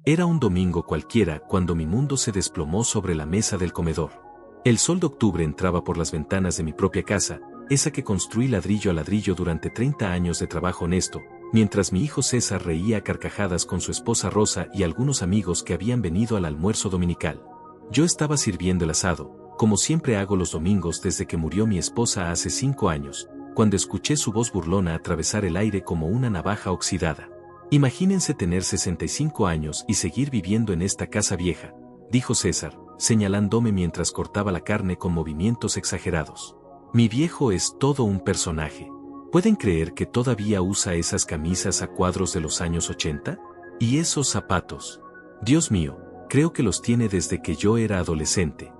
Era un domingo cualquiera cuando mi mundo se desplomó sobre la mesa del comedor. El sol de octubre entraba por las ventanas de mi propia casa, esa que construí ladrillo a ladrillo durante 30 años de trabajo honesto, mientras mi hijo César reía a carcajadas con su esposa Rosa y algunos amigos que habían venido al almuerzo dominical. Yo estaba sirviendo el asado, como siempre hago los domingos desde que murió mi esposa hace 5 años, cuando escuché su voz burlona atravesar el aire como una navaja oxidada. Imagínense tener 65 años y seguir viviendo en esta casa vieja, dijo César, señalándome mientras cortaba la carne con movimientos exagerados. Mi viejo es todo un personaje. ¿Pueden creer que todavía usa esas camisas a cuadros de los años 80? ¿Y esos zapatos? Dios mío, creo que los tiene desde que yo era adolescente.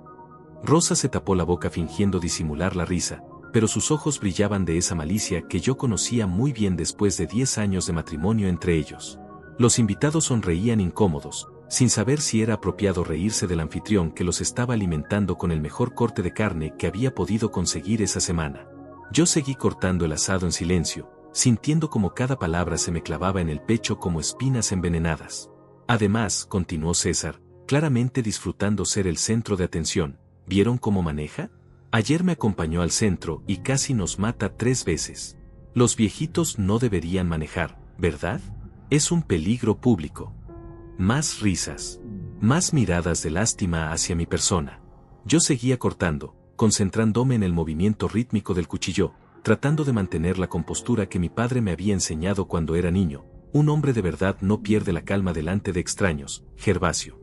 Rosa se tapó la boca fingiendo disimular la risa, pero sus ojos brillaban de esa malicia que yo conocía muy bien después de 10 años de matrimonio entre ellos. Los invitados sonreían incómodos, sin saber si era apropiado reírse del anfitrión que los estaba alimentando con el mejor corte de carne que había podido conseguir esa semana. Yo seguí cortando el asado en silencio, sintiendo como cada palabra se me clavaba en el pecho como espinas envenenadas. Además, continuó César, claramente disfrutando ser el centro de atención, ¿vieron cómo maneja? Ayer me acompañó al centro y casi nos mata 3 veces. Los viejitos no deberían manejar, ¿verdad? Es un peligro público. Más risas. Más miradas de lástima hacia mi persona. Yo seguía cortando, concentrándome en el movimiento rítmico del cuchillo, tratando de mantener la compostura que mi padre me había enseñado cuando era niño. Un hombre de verdad no pierde la calma delante de extraños, Gervasio.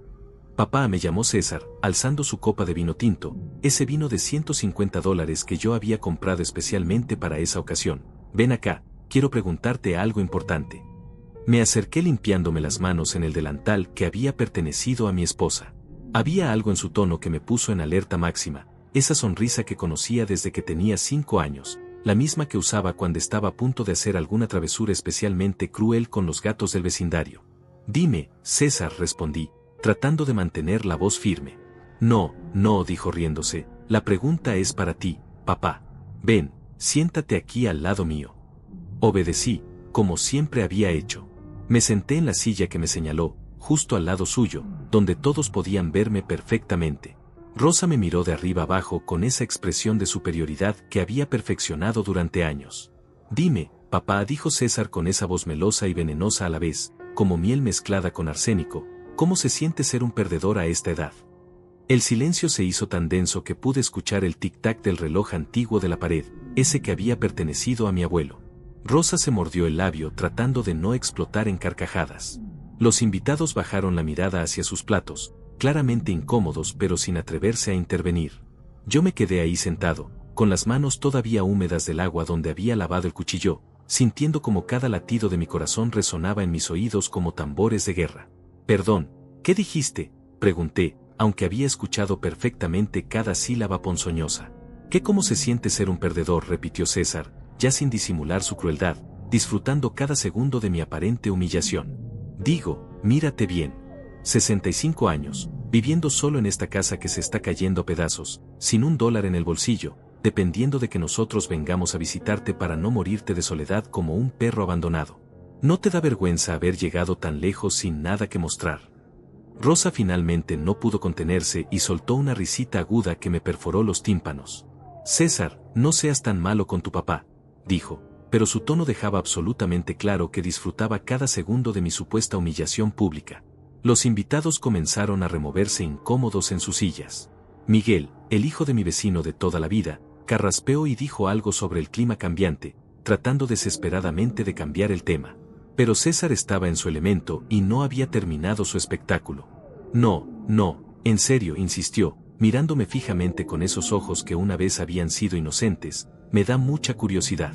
Papá, me llamó César, alzando su copa de vino tinto, ese vino de $150 que yo había comprado especialmente para esa ocasión. Ven acá, quiero preguntarte algo importante. Me acerqué limpiándome las manos en el delantal que había pertenecido a mi esposa. Había algo en su tono que me puso en alerta máxima, esa sonrisa que conocía desde que tenía 5 años, la misma que usaba cuando estaba a punto de hacer alguna travesura especialmente cruel con los gatos del vecindario. Dime, César, respondí, tratando de mantener la voz firme. No, dijo riéndose, la pregunta es para ti, papá. Ven, siéntate aquí al lado mío. Obedecí, como siempre había hecho. Me senté en la silla que me señaló, justo al lado suyo, donde todos podían verme perfectamente. Rosa me miró de arriba abajo con esa expresión de superioridad que había perfeccionado durante años. Dime, papá, dijo César con esa voz melosa y venenosa a la vez, como miel mezclada con arsénico, ¿cómo se siente ser un perdedor a esta edad? El silencio se hizo tan denso que pude escuchar el tic-tac del reloj antiguo de la pared, ese que había pertenecido a mi abuelo. Rosa se mordió el labio tratando de no explotar en carcajadas. Los invitados bajaron la mirada hacia sus platos, claramente incómodos pero sin atreverse a intervenir. Yo me quedé ahí sentado, con las manos todavía húmedas del agua donde había lavado el cuchillo, sintiendo como cada latido de mi corazón resonaba en mis oídos como tambores de guerra. Perdón, ¿qué dijiste?, pregunté, aunque había escuchado perfectamente cada sílaba ponzoñosa. ¿Cómo se siente ser un perdedor?, repitió César, ya sin disimular su crueldad, disfrutando cada segundo de mi aparente humillación. Digo, mírate bien. 65 años, viviendo solo en esta casa que se está cayendo a pedazos, sin $1 en el bolsillo, dependiendo de que nosotros vengamos a visitarte para no morirte de soledad como un perro abandonado. ¿No te da vergüenza haber llegado tan lejos sin nada que mostrar? Rosa finalmente no pudo contenerse y soltó una risita aguda que me perforó los tímpanos. César, no seas tan malo con tu papá, dijo, pero su tono dejaba absolutamente claro que disfrutaba cada segundo de mi supuesta humillación pública. Los invitados comenzaron a removerse incómodos en sus sillas. Miguel, el hijo de mi vecino de toda la vida, carraspeó y dijo algo sobre el clima cambiante, tratando desesperadamente de cambiar el tema. Pero César estaba en su elemento y no había terminado su espectáculo. No, en serio, insistió, mirándome fijamente con esos ojos que una vez habían sido inocentes, me da mucha curiosidad.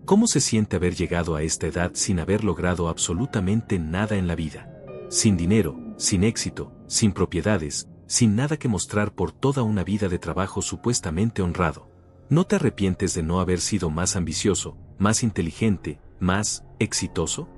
¿Cómo se siente haber llegado a esta edad sin haber logrado absolutamente nada en la vida? Sin dinero, sin éxito, sin propiedades, sin nada que mostrar por toda una vida de trabajo supuestamente honrado. ¿No te arrepientes de no haber sido más ambicioso, más inteligente, más exitoso?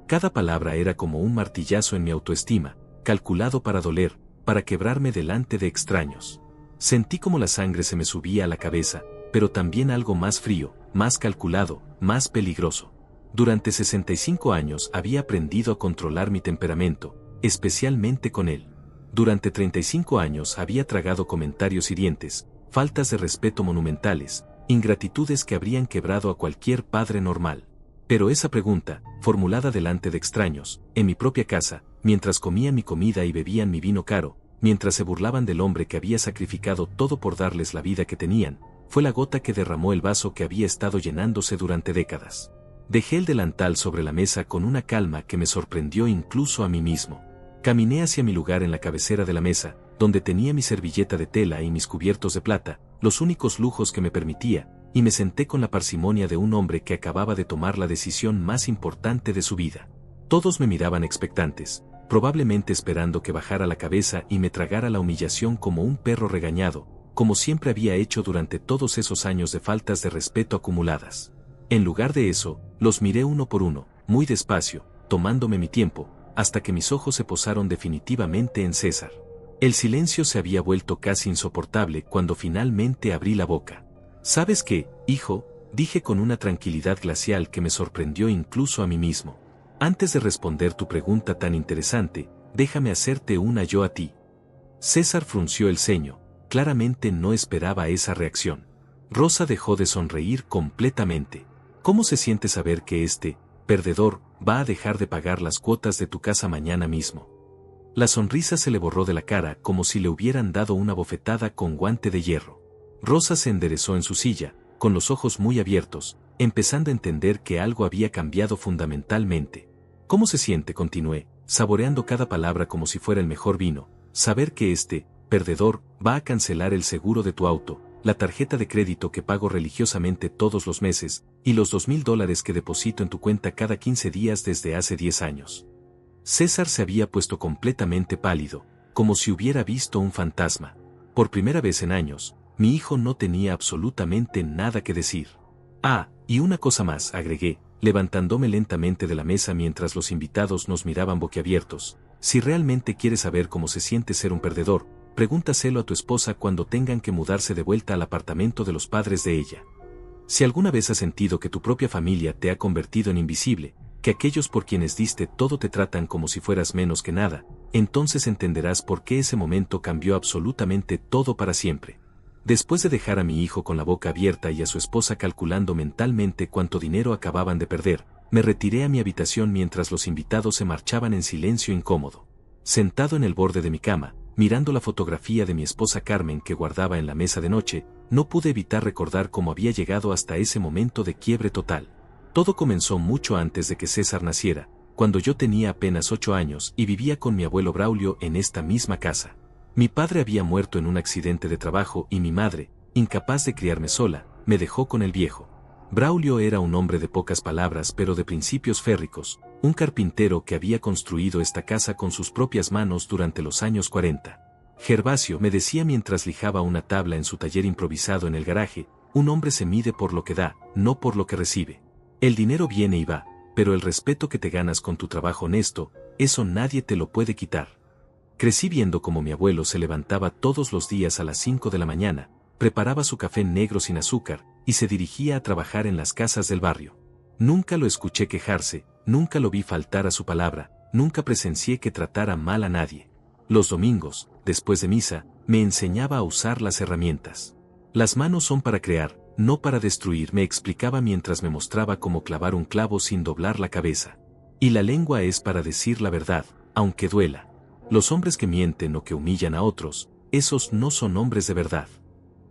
Cada palabra era como un martillazo en mi autoestima, calculado para doler, para quebrarme delante de extraños. Sentí como la sangre se me subía a la cabeza, pero también algo más frío, más calculado, más peligroso. Durante 65 años había aprendido a controlar mi temperamento, especialmente con él. Durante 35 años había tragado comentarios hirientes, faltas de respeto monumentales, ingratitudes que habrían quebrado a cualquier padre normal. Pero esa pregunta, formulada delante de extraños, en mi propia casa, mientras comían mi comida y bebían mi vino caro, mientras se burlaban del hombre que había sacrificado todo por darles la vida que tenían, fue la gota que derramó el vaso que había estado llenándose durante décadas. Dejé el delantal sobre la mesa con una calma que me sorprendió incluso a mí mismo. Caminé hacia mi lugar en la cabecera de la mesa, donde tenía mi servilleta de tela y mis cubiertos de plata, los únicos lujos que me permitía, y me senté con la parsimonia de un hombre que acababa de tomar la decisión más importante de su vida. Todos me miraban expectantes, probablemente esperando que bajara la cabeza y me tragara la humillación como un perro regañado, como siempre había hecho durante todos esos años de faltas de respeto acumuladas. En lugar de eso, los miré uno por uno, muy despacio, tomándome mi tiempo, hasta que mis ojos se posaron definitivamente en César. El silencio se había vuelto casi insoportable cuando finalmente abrí la boca. ¿Sabes qué, hijo?, dije con una tranquilidad glacial que me sorprendió incluso a mí mismo. Antes de responder tu pregunta tan interesante, déjame hacerte una yo a ti. César frunció el ceño, claramente no esperaba esa reacción. Rosa dejó de sonreír completamente. ¿Cómo se siente saber que este perdedor va a dejar de pagar las cuotas de tu casa mañana mismo? La sonrisa se le borró de la cara como si le hubieran dado una bofetada con guante de hierro. Rosa se enderezó en su silla, con los ojos muy abiertos, empezando a entender que algo había cambiado fundamentalmente. ¿Cómo se siente?, continué, saboreando cada palabra como si fuera el mejor vino, saber que este perdedor va a cancelar el seguro de tu auto, la tarjeta de crédito que pago religiosamente todos los meses, y los $2,000 que deposito en tu cuenta cada 15 días desde hace 10 años. César se había puesto completamente pálido, como si hubiera visto un fantasma. Por primera vez en años, mi hijo no tenía absolutamente nada que decir. Ah, y una cosa más, agregué, levantándome lentamente de la mesa mientras los invitados nos miraban boquiabiertos. Si realmente quieres saber cómo se siente ser un perdedor, pregúntaselo a tu esposa cuando tengan que mudarse de vuelta al apartamento de los padres de ella. Si alguna vez has sentido que tu propia familia te ha convertido en invisible, que aquellos por quienes diste todo te tratan como si fueras menos que nada, entonces entenderás por qué ese momento cambió absolutamente todo para siempre. Después de dejar a mi hijo con la boca abierta y a su esposa calculando mentalmente cuánto dinero acababan de perder, me retiré a mi habitación mientras los invitados se marchaban en silencio incómodo. Sentado en el borde de mi cama, mirando la fotografía de mi esposa Carmen que guardaba en la mesa de noche, no pude evitar recordar cómo había llegado hasta ese momento de quiebre total. Todo comenzó mucho antes de que César naciera, cuando yo tenía apenas 8 años y vivía con mi abuelo Braulio en esta misma casa. Mi padre había muerto en un accidente de trabajo y mi madre, incapaz de criarme sola, me dejó con el viejo. Braulio era un hombre de pocas palabras pero de principios férricos, un carpintero que había construido esta casa con sus propias manos durante los años 40. Gervasio, me decía mientras lijaba una tabla en su taller improvisado en el garaje, un hombre se mide por lo que da, no por lo que recibe. El dinero viene y va, pero el respeto que te ganas con tu trabajo honesto, eso nadie te lo puede quitar. Crecí viendo cómo mi abuelo se levantaba todos los días a las 5 de la mañana, preparaba su café negro sin azúcar, y se dirigía a trabajar en las casas del barrio. Nunca lo escuché quejarse, nunca lo vi faltar a su palabra, nunca presencié que tratara mal a nadie. Los domingos, después de misa, me enseñaba a usar las herramientas. Las manos son para crear, no para destruir, me explicaba mientras me mostraba cómo clavar un clavo sin doblar la cabeza. Y la lengua es para decir la verdad, aunque duela. Los hombres que mienten o que humillan a otros, esos no son hombres de verdad.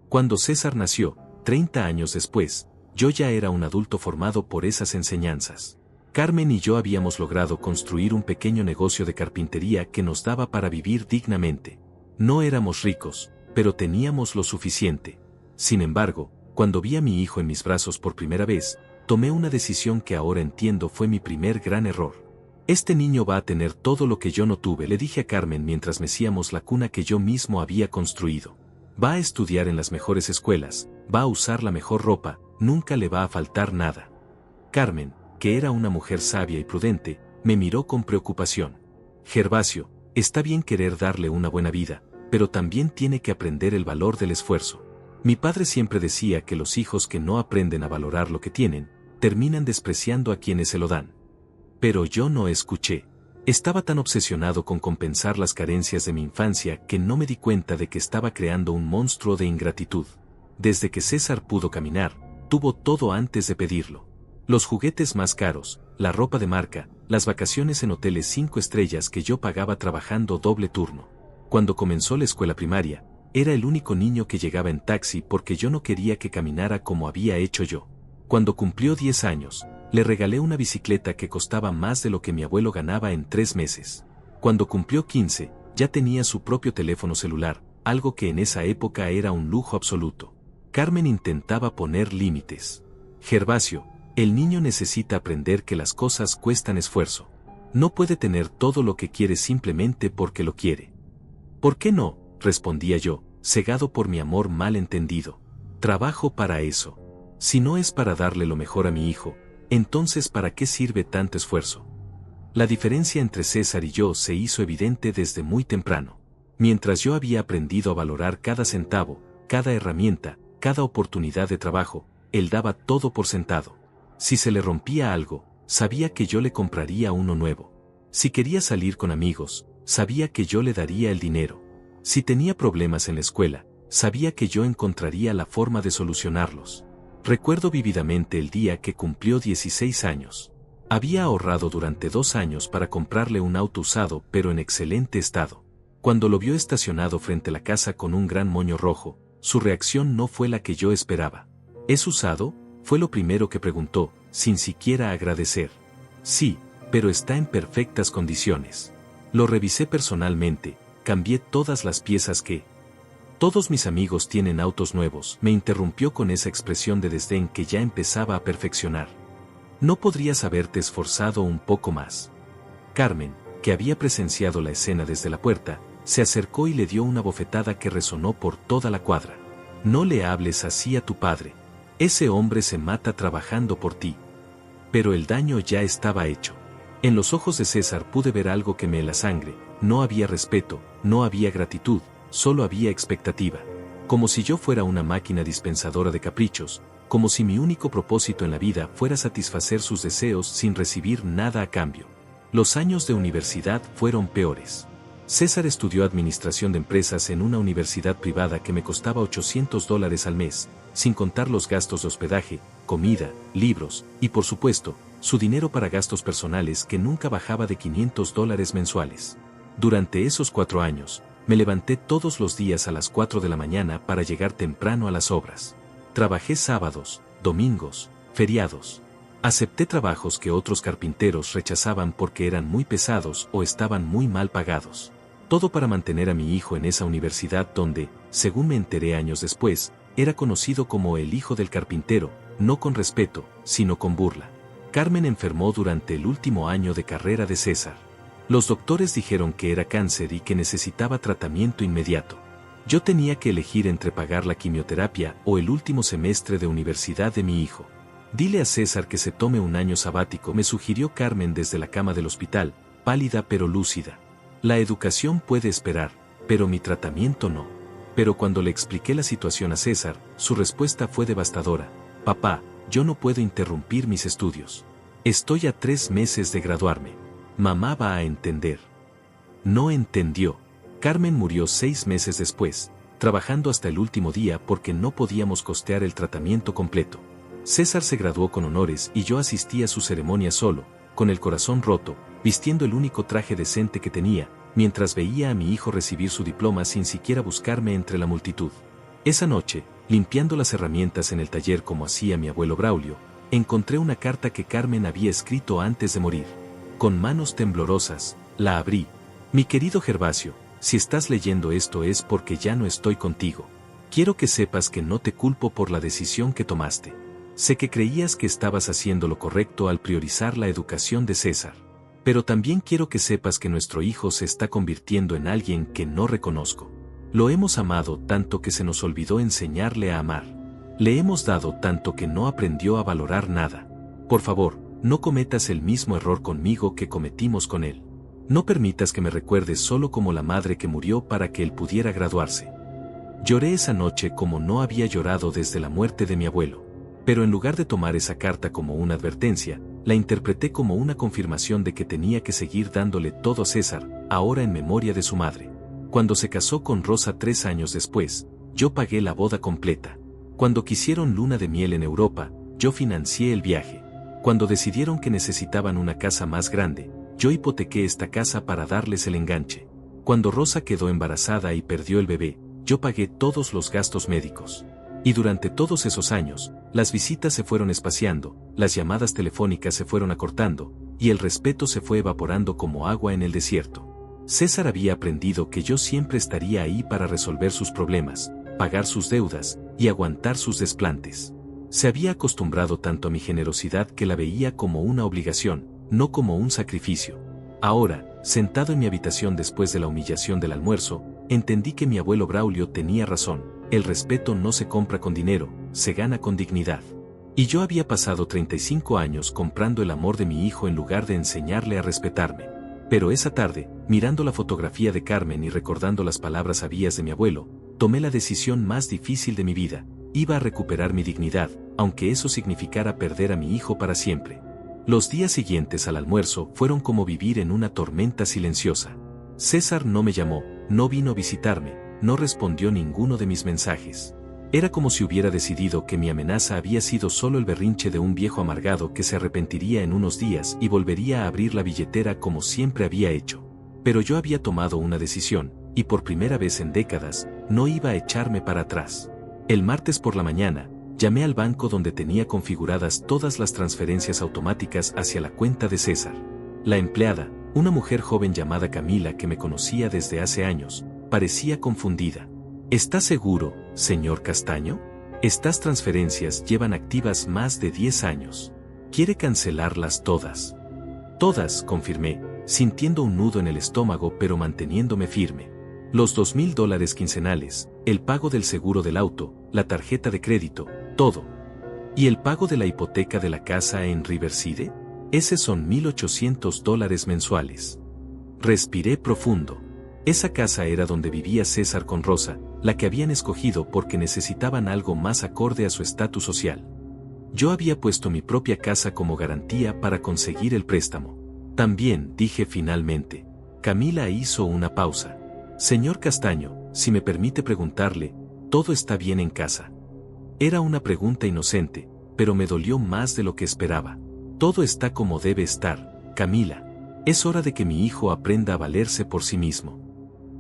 Cuando César nació, 30 años después, yo ya era un adulto formado por esas enseñanzas. Carmen y yo habíamos logrado construir un pequeño negocio de carpintería que nos daba para vivir dignamente. No éramos ricos, pero teníamos lo suficiente. Sin embargo, cuando vi a mi hijo en mis brazos por primera vez, tomé una decisión que ahora entiendo fue mi primer gran error. Este niño va a tener todo lo que yo no tuve, le dije a Carmen mientras mecíamos la cuna que yo mismo había construido. Va a estudiar en las mejores escuelas, va a usar la mejor ropa, nunca le va a faltar nada. Carmen, que era una mujer sabia y prudente, me miró con preocupación. Gervasio, está bien querer darle una buena vida, pero también tiene que aprender el valor del esfuerzo. Mi padre siempre decía que los hijos que no aprenden a valorar lo que tienen, terminan despreciando a quienes se lo dan. Pero yo no escuché. Estaba tan obsesionado con compensar las carencias de mi infancia que no me di cuenta de que estaba creando un monstruo de ingratitud. Desde que César pudo caminar, tuvo todo antes de pedirlo. Los juguetes más caros, la ropa de marca, las vacaciones en hoteles 5 estrellas que yo pagaba trabajando doble turno. Cuando comenzó la escuela primaria, era el único niño que llegaba en taxi porque yo no quería que caminara como había hecho yo. Cuando cumplió 10 años, le regalé una bicicleta que costaba más de lo que mi abuelo ganaba en 3 meses. Cuando cumplió 15, ya tenía su propio teléfono celular, algo que en esa época era un lujo absoluto. Carmen intentaba poner límites. Gervasio, el niño necesita aprender que las cosas cuestan esfuerzo. No puede tener todo lo que quiere simplemente porque lo quiere. ¿Por qué no?, respondía yo, cegado por mi amor mal entendido. Trabajo para eso. Si no es para darle lo mejor a mi hijo, entonces ¿para qué sirve tanto esfuerzo? La diferencia entre César y yo se hizo evidente desde muy temprano. Mientras yo había aprendido a valorar cada centavo, cada herramienta, cada oportunidad de trabajo, él daba todo por sentado. Si se le rompía algo, sabía que yo le compraría uno nuevo. Si quería salir con amigos, sabía que yo le daría el dinero. Si tenía problemas en la escuela, sabía que yo encontraría la forma de solucionarlos. Recuerdo vívidamente el día que cumplió 16 años. Había ahorrado durante 2 años para comprarle un auto usado pero en excelente estado. Cuando lo vio estacionado frente a la casa con un gran moño rojo, su reacción no fue la que yo esperaba. ¿Es usado?, fue lo primero que preguntó, sin siquiera agradecer. Sí, pero está en perfectas condiciones. Lo revisé personalmente, cambié todas las piezas que... Todos mis amigos tienen autos nuevos, me interrumpió con esa expresión de desdén que ya empezaba a perfeccionar. ¿No podrías haberte esforzado un poco más? Carmen, que había presenciado la escena desde la puerta, se acercó y le dio una bofetada que resonó por toda la cuadra. No le hables así a tu padre. Ese hombre se mata trabajando por ti. Pero el daño ya estaba hecho. En los ojos de César pude ver algo que me heló la sangre. No había respeto, no había gratitud, solo había expectativa. Como si yo fuera una máquina dispensadora de caprichos, como si mi único propósito en la vida fuera satisfacer sus deseos sin recibir nada a cambio. Los años de universidad fueron peores. César estudió administración de empresas en una universidad privada que me costaba $800 al mes, sin contar los gastos de hospedaje, comida, libros, y por supuesto, su dinero para gastos personales que nunca bajaba de $500 mensuales. Durante esos 4 años, me levanté todos los días a las 4 de la mañana para llegar temprano a las obras. Trabajé sábados, domingos, feriados. Acepté trabajos que otros carpinteros rechazaban porque eran muy pesados o estaban muy mal pagados. Todo para mantener a mi hijo en esa universidad donde, según me enteré años después, era conocido como el hijo del carpintero, no con respeto, sino con burla. Carmen enfermó durante el último año de carrera de César. Los doctores dijeron que era cáncer y que necesitaba tratamiento inmediato. Yo tenía que elegir entre pagar la quimioterapia o el último semestre de universidad de mi hijo. Dile a César que se tome un año sabático, me sugirió Carmen desde la cama del hospital, pálida pero lúcida. La educación puede esperar, pero mi tratamiento no. Pero cuando le expliqué la situación a César, su respuesta fue devastadora. Papá, yo no puedo interrumpir mis estudios. Estoy a 3 meses de graduarme. Mamá va a entender. No entendió. Carmen murió 6 meses después, trabajando hasta el último día porque no podíamos costear el tratamiento completo. César se graduó con honores y yo asistí a su ceremonia solo, con el corazón roto, vistiendo el único traje decente que tenía, mientras veía a mi hijo recibir su diploma sin siquiera buscarme entre la multitud. Esa noche, limpiando las herramientas en el taller como hacía mi abuelo Braulio, encontré una carta que Carmen había escrito antes de morir. Con manos temblorosas, la abrí. Mi querido Gervasio, si estás leyendo esto es porque ya no estoy contigo. Quiero que sepas que no te culpo por la decisión que tomaste. Sé que creías que estabas haciendo lo correcto al priorizar la educación de César. Pero también quiero que sepas que nuestro hijo se está convirtiendo en alguien que no reconozco. Lo hemos amado tanto que se nos olvidó enseñarle a amar. Le hemos dado tanto que no aprendió a valorar nada. Por favor, no cometas el mismo error conmigo que cometimos con él. No permitas que me recuerdes solo como la madre que murió para que él pudiera graduarse. Lloré esa noche como no había llorado desde la muerte de mi abuelo. Pero en lugar de tomar esa carta como una advertencia, la interpreté como una confirmación de que tenía que seguir dándole todo a César, ahora en memoria de su madre. Cuando se casó con Rosa 3 años después, yo pagué la boda completa. Cuando quisieron luna de miel en Europa, yo financié el viaje. Cuando decidieron que necesitaban una casa más grande, yo hipotequé esta casa para darles el enganche. Cuando Rosa quedó embarazada y perdió el bebé, yo pagué todos los gastos médicos. Y durante todos esos años, las visitas se fueron espaciando, las llamadas telefónicas se fueron acortando, y el respeto se fue evaporando como agua en el desierto. César había aprendido que yo siempre estaría ahí para resolver sus problemas, pagar sus deudas y aguantar sus desplantes. Se había acostumbrado tanto a mi generosidad que la veía como una obligación, no como un sacrificio. Ahora, sentado en mi habitación después de la humillación del almuerzo, entendí que mi abuelo Braulio tenía razón: el respeto no se compra con dinero, se gana con dignidad. Y yo había pasado 35 años comprando el amor de mi hijo en lugar de enseñarle a respetarme. Pero esa tarde, mirando la fotografía de Carmen y recordando las palabras sabias de mi abuelo, tomé la decisión más difícil de mi vida: iba a recuperar mi dignidad, aunque eso significara perder a mi hijo para siempre. Los días siguientes al almuerzo fueron como vivir en una tormenta silenciosa. César no me llamó, no vino a visitarme, no respondió ninguno de mis mensajes. Era como si hubiera decidido que mi amenaza había sido solo el berrinche de un viejo amargado que se arrepentiría en unos días y volvería a abrir la billetera como siempre había hecho. Pero yo había tomado una decisión, y por primera vez en décadas, no iba a echarme para atrás. El martes por la mañana, llamé al banco donde tenía configuradas todas las transferencias automáticas hacia la cuenta de César. La empleada, una mujer joven llamada Camila que me conocía desde hace años, parecía confundida. ¿Está seguro, señor Castaño? Estas transferencias llevan activas más de 10 años. ¿Quiere cancelarlas todas? Todas, confirmé, sintiendo un nudo en el estómago pero manteniéndome firme. Los $2,000 quincenales, el pago del seguro del auto, la tarjeta de crédito, todo. ¿Y el pago de la hipoteca de la casa en Riverside? Esos son $1,800 mensuales. Respiré profundo. Esa casa era donde vivía César con Rosa, la que habían escogido porque necesitaban algo más acorde a su estatus social. Yo había puesto mi propia casa como garantía para conseguir el préstamo. También, dije finalmente. Camila hizo una pausa. Señor Castaño, si me permite preguntarle, ¿todo está bien en casa? Era una pregunta inocente, pero me dolió más de lo que esperaba. Todo está como debe estar, Camila. Es hora de que mi hijo aprenda a valerse por sí mismo.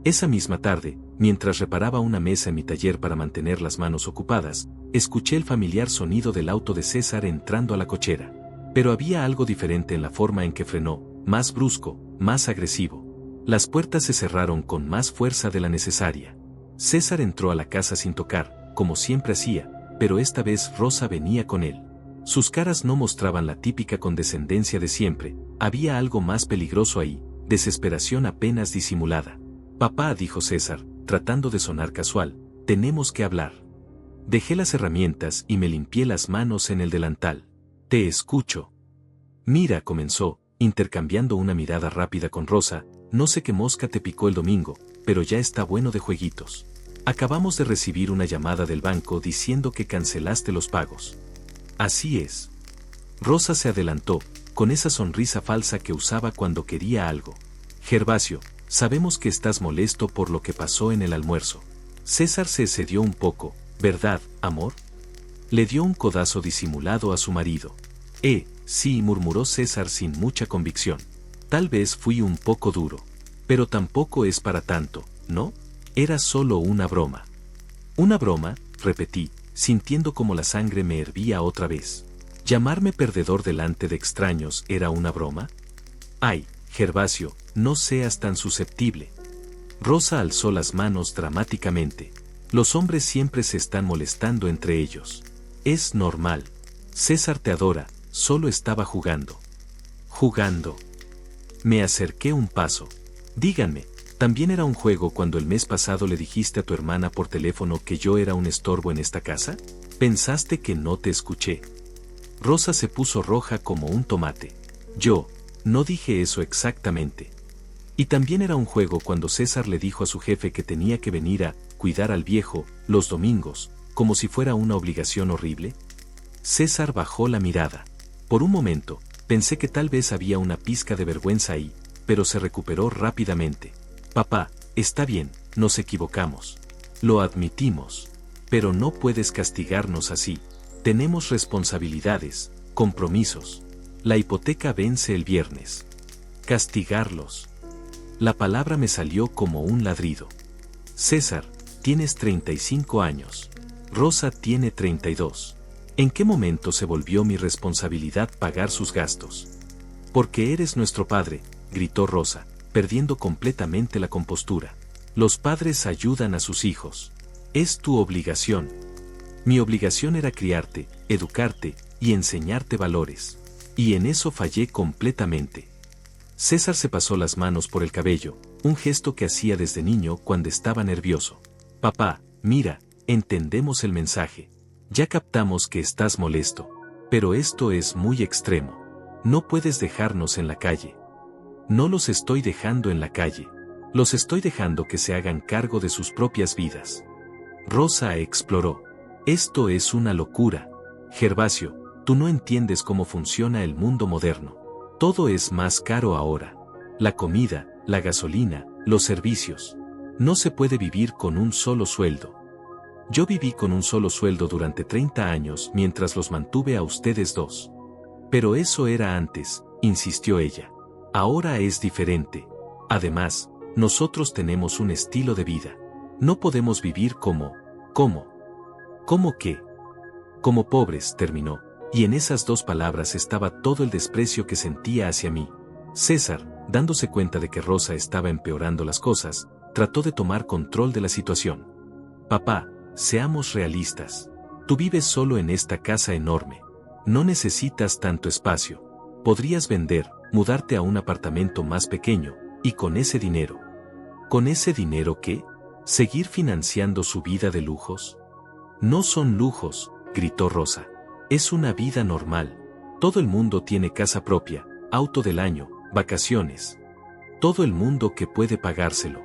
Esa misma tarde, mientras reparaba una mesa en mi taller para mantener las manos ocupadas, escuché el familiar sonido del auto de César entrando a la cochera. Pero había algo diferente en la forma en que frenó, más brusco, más agresivo. Las puertas se cerraron con más fuerza de la necesaria. César entró a la casa sin tocar, como siempre hacía, pero esta vez Rosa venía con él. Sus caras no mostraban la típica condescendencia de siempre, había algo más peligroso ahí, desesperación apenas disimulada. Papá, dijo César, tratando de sonar casual, tenemos que hablar. Dejé las herramientas y me limpié las manos en el delantal. Te escucho. Mira, comenzó, intercambiando una mirada rápida con Rosa, no sé qué mosca te picó el domingo, pero ya está bueno de jueguitos. Acabamos de recibir una llamada del banco diciendo que cancelaste los pagos. Así es. Rosa se adelantó, con esa sonrisa falsa que usaba cuando quería algo. Gervasio, sabemos que estás molesto por lo que pasó en el almuerzo. César se excedió un poco, ¿verdad, amor? Le dio un codazo disimulado a su marido. Sí, murmuró César sin mucha convicción. Tal vez fui un poco duro. Pero tampoco es para tanto, ¿no? Era solo una broma. ¿Una broma?, repetí, sintiendo como la sangre me hervía otra vez. ¿Llamarme perdedor delante de extraños era una broma? Ay, Gervasio, no seas tan susceptible. Rosa alzó las manos dramáticamente. Los hombres siempre se están molestando entre ellos. Es normal. César te adora, solo estaba jugando. ¿Jugando? Me acerqué un paso. Díganme, ¿también era un juego cuando el mes pasado le dijiste a tu hermana por teléfono que yo era un estorbo en esta casa? ¿Pensaste que no te escuché? Rosa se puso roja como un tomate. Yo, no dije eso exactamente. Y también era un juego cuando César le dijo a su jefe que tenía que venir a cuidar al viejo los domingos, como si fuera una obligación horrible. César bajó la mirada. Por un momento, pensé que tal vez había una pizca de vergüenza ahí, pero se recuperó rápidamente. Papá, está bien, nos equivocamos. Lo admitimos. Pero no puedes castigarnos así. Tenemos responsabilidades, compromisos. La hipoteca vence el viernes. Castigarlos. La palabra me salió como un ladrido. César, tienes 35 años. Rosa tiene 32. ¿En qué momento se volvió mi responsabilidad pagar sus gastos? Porque eres nuestro padre, gritó Rosa, perdiendo completamente la compostura. Los padres ayudan a sus hijos. Es tu obligación. Mi obligación era criarte, educarte y enseñarte valores. Y en eso fallé completamente. César se pasó las manos por el cabello, un gesto que hacía desde niño cuando estaba nervioso. Papá, mira, entendemos el mensaje. Ya captamos que estás molesto. Pero esto es muy extremo. No puedes dejarnos en la calle. No los estoy dejando en la calle. Los estoy dejando que se hagan cargo de sus propias vidas. Rosa exploró. Esto es una locura. Gervasio, tú no entiendes cómo funciona el mundo moderno. Todo es más caro ahora. La comida, la gasolina, los servicios. No se puede vivir con un solo sueldo. Yo viví con un solo sueldo durante 30 años mientras los mantuve a ustedes dos. Pero eso era antes, insistió ella. Ahora es diferente. Además, nosotros tenemos un estilo de vida. No podemos vivir ¿cómo qué? Como pobres, terminó, y en esas dos palabras estaba todo el desprecio que sentía hacia mí. César, dándose cuenta de que Rosa estaba empeorando las cosas, trató de tomar control de la situación. Papá, seamos realistas. Tú vives solo en esta casa enorme. No necesitas tanto espacio. Podrías vender, mudarte a un apartamento más pequeño, y con ese dinero. ¿Con ese dinero qué? ¿Seguir financiando su vida de lujos? No son lujos, gritó Rosa. Es una vida normal. Todo el mundo tiene casa propia, auto del año, vacaciones. Todo el mundo que puede pagárselo.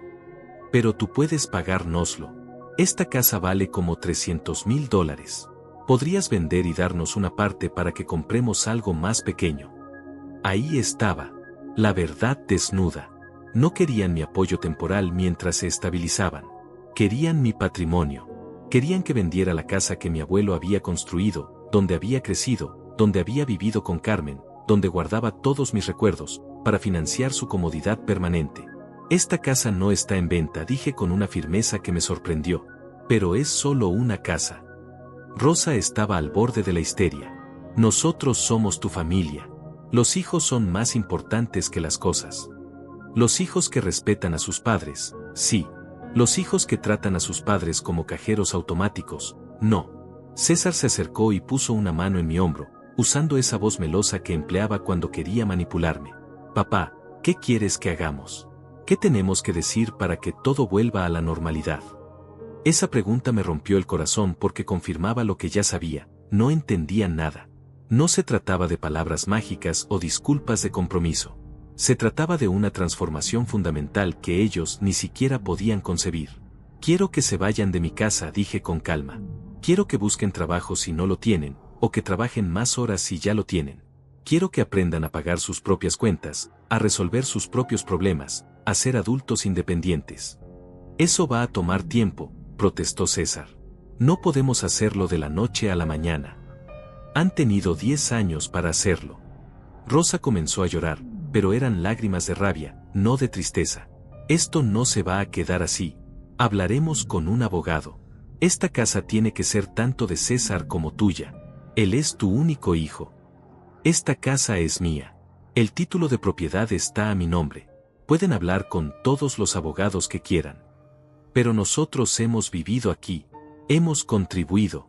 Pero tú puedes pagárnoslo. Esta casa vale como $300,000. Podrías vender y darnos una parte para que compremos algo más pequeño. Ahí estaba. La verdad desnuda. No querían mi apoyo temporal mientras se estabilizaban. Querían mi patrimonio. Querían que vendiera la casa que mi abuelo había construido, donde había crecido, donde había vivido con Carmen, donde guardaba todos mis recuerdos, para financiar su comodidad permanente. Esta casa no está en venta, dije con una firmeza que me sorprendió. Pero es solo una casa. Rosa estaba al borde de la histeria. Nosotros somos tu familia. Los hijos son más importantes que las cosas. Los hijos que respetan a sus padres, sí. Los hijos que tratan a sus padres como cajeros automáticos, no. César se acercó y puso una mano en mi hombro, usando esa voz melosa que empleaba cuando quería manipularme. Papá, ¿qué quieres que hagamos? ¿Qué tenemos que decir para que todo vuelva a la normalidad? Esa pregunta me rompió el corazón porque confirmaba lo que ya sabía, no entendía nada. No se trataba de palabras mágicas o disculpas de compromiso. Se trataba de una transformación fundamental que ellos ni siquiera podían concebir. Quiero que se vayan de mi casa, dije con calma. Quiero que busquen trabajo si no lo tienen, o que trabajen más horas si ya lo tienen. Quiero que aprendan a pagar sus propias cuentas, a resolver sus propios problemas, a ser adultos independientes. Eso va a tomar tiempo, protestó César. No podemos hacerlo de la noche a la mañana. Han tenido 10 años para hacerlo. Rosa comenzó a llorar, pero eran lágrimas de rabia, no de tristeza. Esto no se va a quedar así. Hablaremos con un abogado. Esta casa tiene que ser tanto de César como tuya. Él es tu único hijo. Esta casa es mía. El título de propiedad está a mi nombre. Pueden hablar con todos los abogados que quieran. Pero nosotros hemos vivido aquí. Hemos contribuido.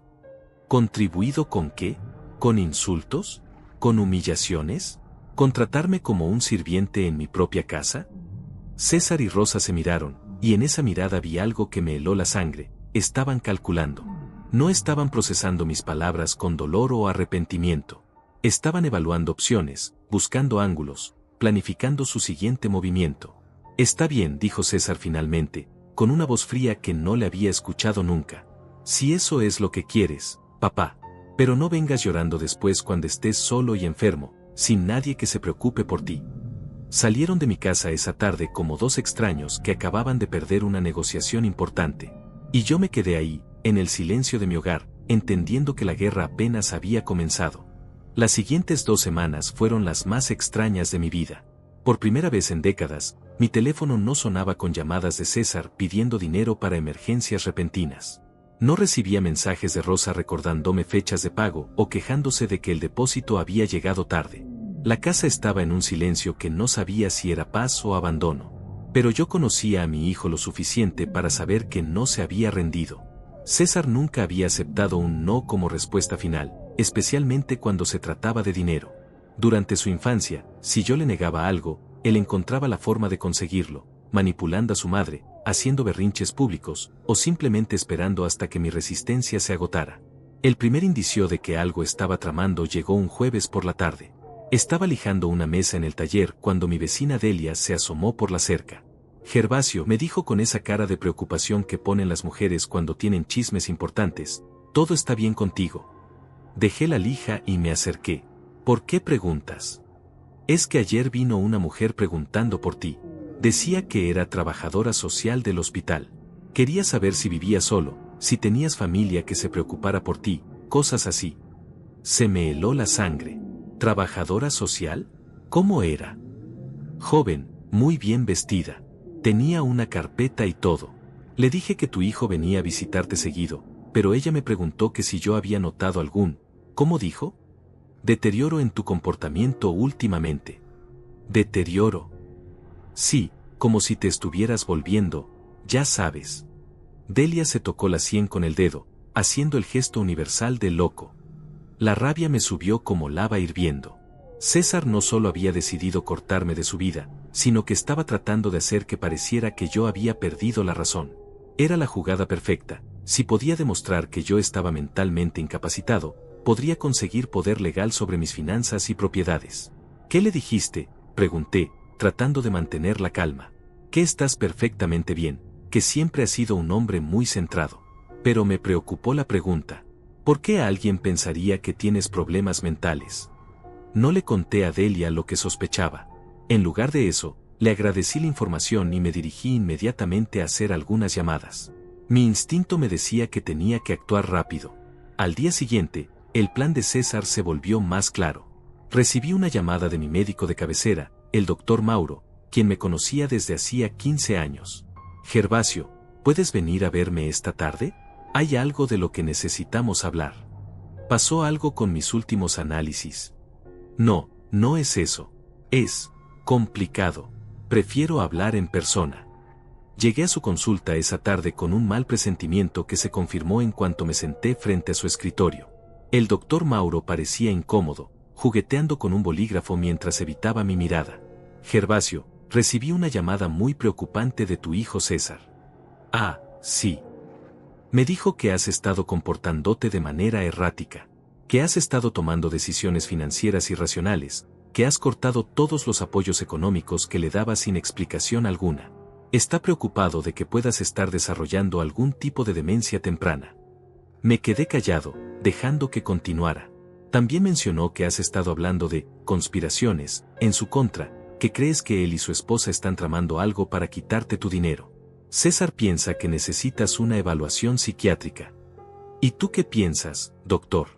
¿Contribuido con qué? ¿Con insultos? ¿Con humillaciones? ¿Con tratarme como un sirviente en mi propia casa? César y Rosa se miraron, y en esa mirada vi algo que me heló la sangre. Estaban calculando. No estaban procesando mis palabras con dolor o arrepentimiento. Estaban evaluando opciones, buscando ángulos, planificando su siguiente movimiento. Está bien, dijo César finalmente, con una voz fría que no le había escuchado nunca. Si eso es lo que quieres, papá. Pero no vengas llorando después cuando estés solo y enfermo, sin nadie que se preocupe por ti. Salieron de mi casa esa tarde como dos extraños que acababan de perder una negociación importante. Y yo me quedé ahí, en el silencio de mi hogar, entendiendo que la guerra apenas había comenzado. Las siguientes 2 semanas fueron las más extrañas de mi vida. Por primera vez en décadas, mi teléfono no sonaba con llamadas de César pidiendo dinero para emergencias repentinas. No recibía mensajes de Rosa recordándome fechas de pago o quejándose de que el depósito había llegado tarde. La casa estaba en un silencio que no sabía si era paz o abandono. Pero yo conocía a mi hijo lo suficiente para saber que no se había rendido. César nunca había aceptado un no como respuesta final, especialmente cuando se trataba de dinero. Durante su infancia, si yo le negaba algo, él encontraba la forma de conseguirlo, manipulando a su madre, haciendo berrinches públicos, o simplemente esperando hasta que mi resistencia se agotara. El primer indicio de que algo estaba tramando llegó un jueves por la tarde. Estaba lijando una mesa en el taller cuando mi vecina Delia se asomó por la cerca. Gervasio, me dijo con esa cara de preocupación que ponen las mujeres cuando tienen chismes importantes, todo está bien contigo. Dejé la lija y me acerqué. ¿Por qué preguntas? Es que ayer vino una mujer preguntando por ti. Decía que era trabajadora social del hospital. Quería saber si vivías solo, si tenías familia que se preocupara por ti, cosas así. Se me heló la sangre. ¿Trabajadora social? ¿Cómo era? Joven, muy bien vestida. Tenía una carpeta y todo. Le dije que tu hijo venía a visitarte seguido, pero ella me preguntó que si yo había notado algún, ¿cómo dijo? Deterioro en tu comportamiento últimamente. ¿Deterioro? Sí, como si te estuvieras volviendo, ya sabes. Delia se tocó la sien con el dedo, haciendo el gesto universal del loco. La rabia me subió como lava hirviendo. César no solo había decidido cortarme de su vida, sino que estaba tratando de hacer que pareciera que yo había perdido la razón. Era la jugada perfecta. Si podía demostrar que yo estaba mentalmente incapacitado, podría conseguir poder legal sobre mis finanzas y propiedades. ¿Qué le dijiste?, pregunté, tratando de mantener la calma. Que estás perfectamente bien, que siempre has sido un hombre muy centrado. Pero me preocupó la pregunta. ¿Por qué alguien pensaría que tienes problemas mentales? No le conté a Delia lo que sospechaba. En lugar de eso, le agradecí la información y me dirigí inmediatamente a hacer algunas llamadas. Mi instinto me decía que tenía que actuar rápido. Al día siguiente, el plan de César se volvió más claro. Recibí una llamada de mi médico de cabecera, el doctor Mauro, quien me conocía desde hacía 15 años. Gervasio, ¿puedes venir a verme esta tarde? Hay algo de lo que necesitamos hablar. ¿Pasó algo con mis últimos análisis? No, no es eso. Es complicado. Prefiero hablar en persona. Llegué a su consulta esa tarde con un mal presentimiento que se confirmó en cuanto me senté frente a su escritorio. El doctor Mauro parecía incómodo, jugueteando con un bolígrafo mientras evitaba mi mirada. Gervasio, recibí una llamada muy preocupante de tu hijo César. Ah, sí. Me dijo que has estado comportándote de manera errática, que has estado tomando decisiones financieras irracionales, que has cortado todos los apoyos económicos que le dabas sin explicación alguna. Está preocupado de que puedas estar desarrollando algún tipo de demencia temprana. Me quedé callado, dejando que continuara. También mencionó que has estado hablando de conspiraciones en su contra, que crees que él y su esposa están tramando algo para quitarte tu dinero. César piensa que necesitas una evaluación psiquiátrica. ¿Y tú qué piensas, doctor?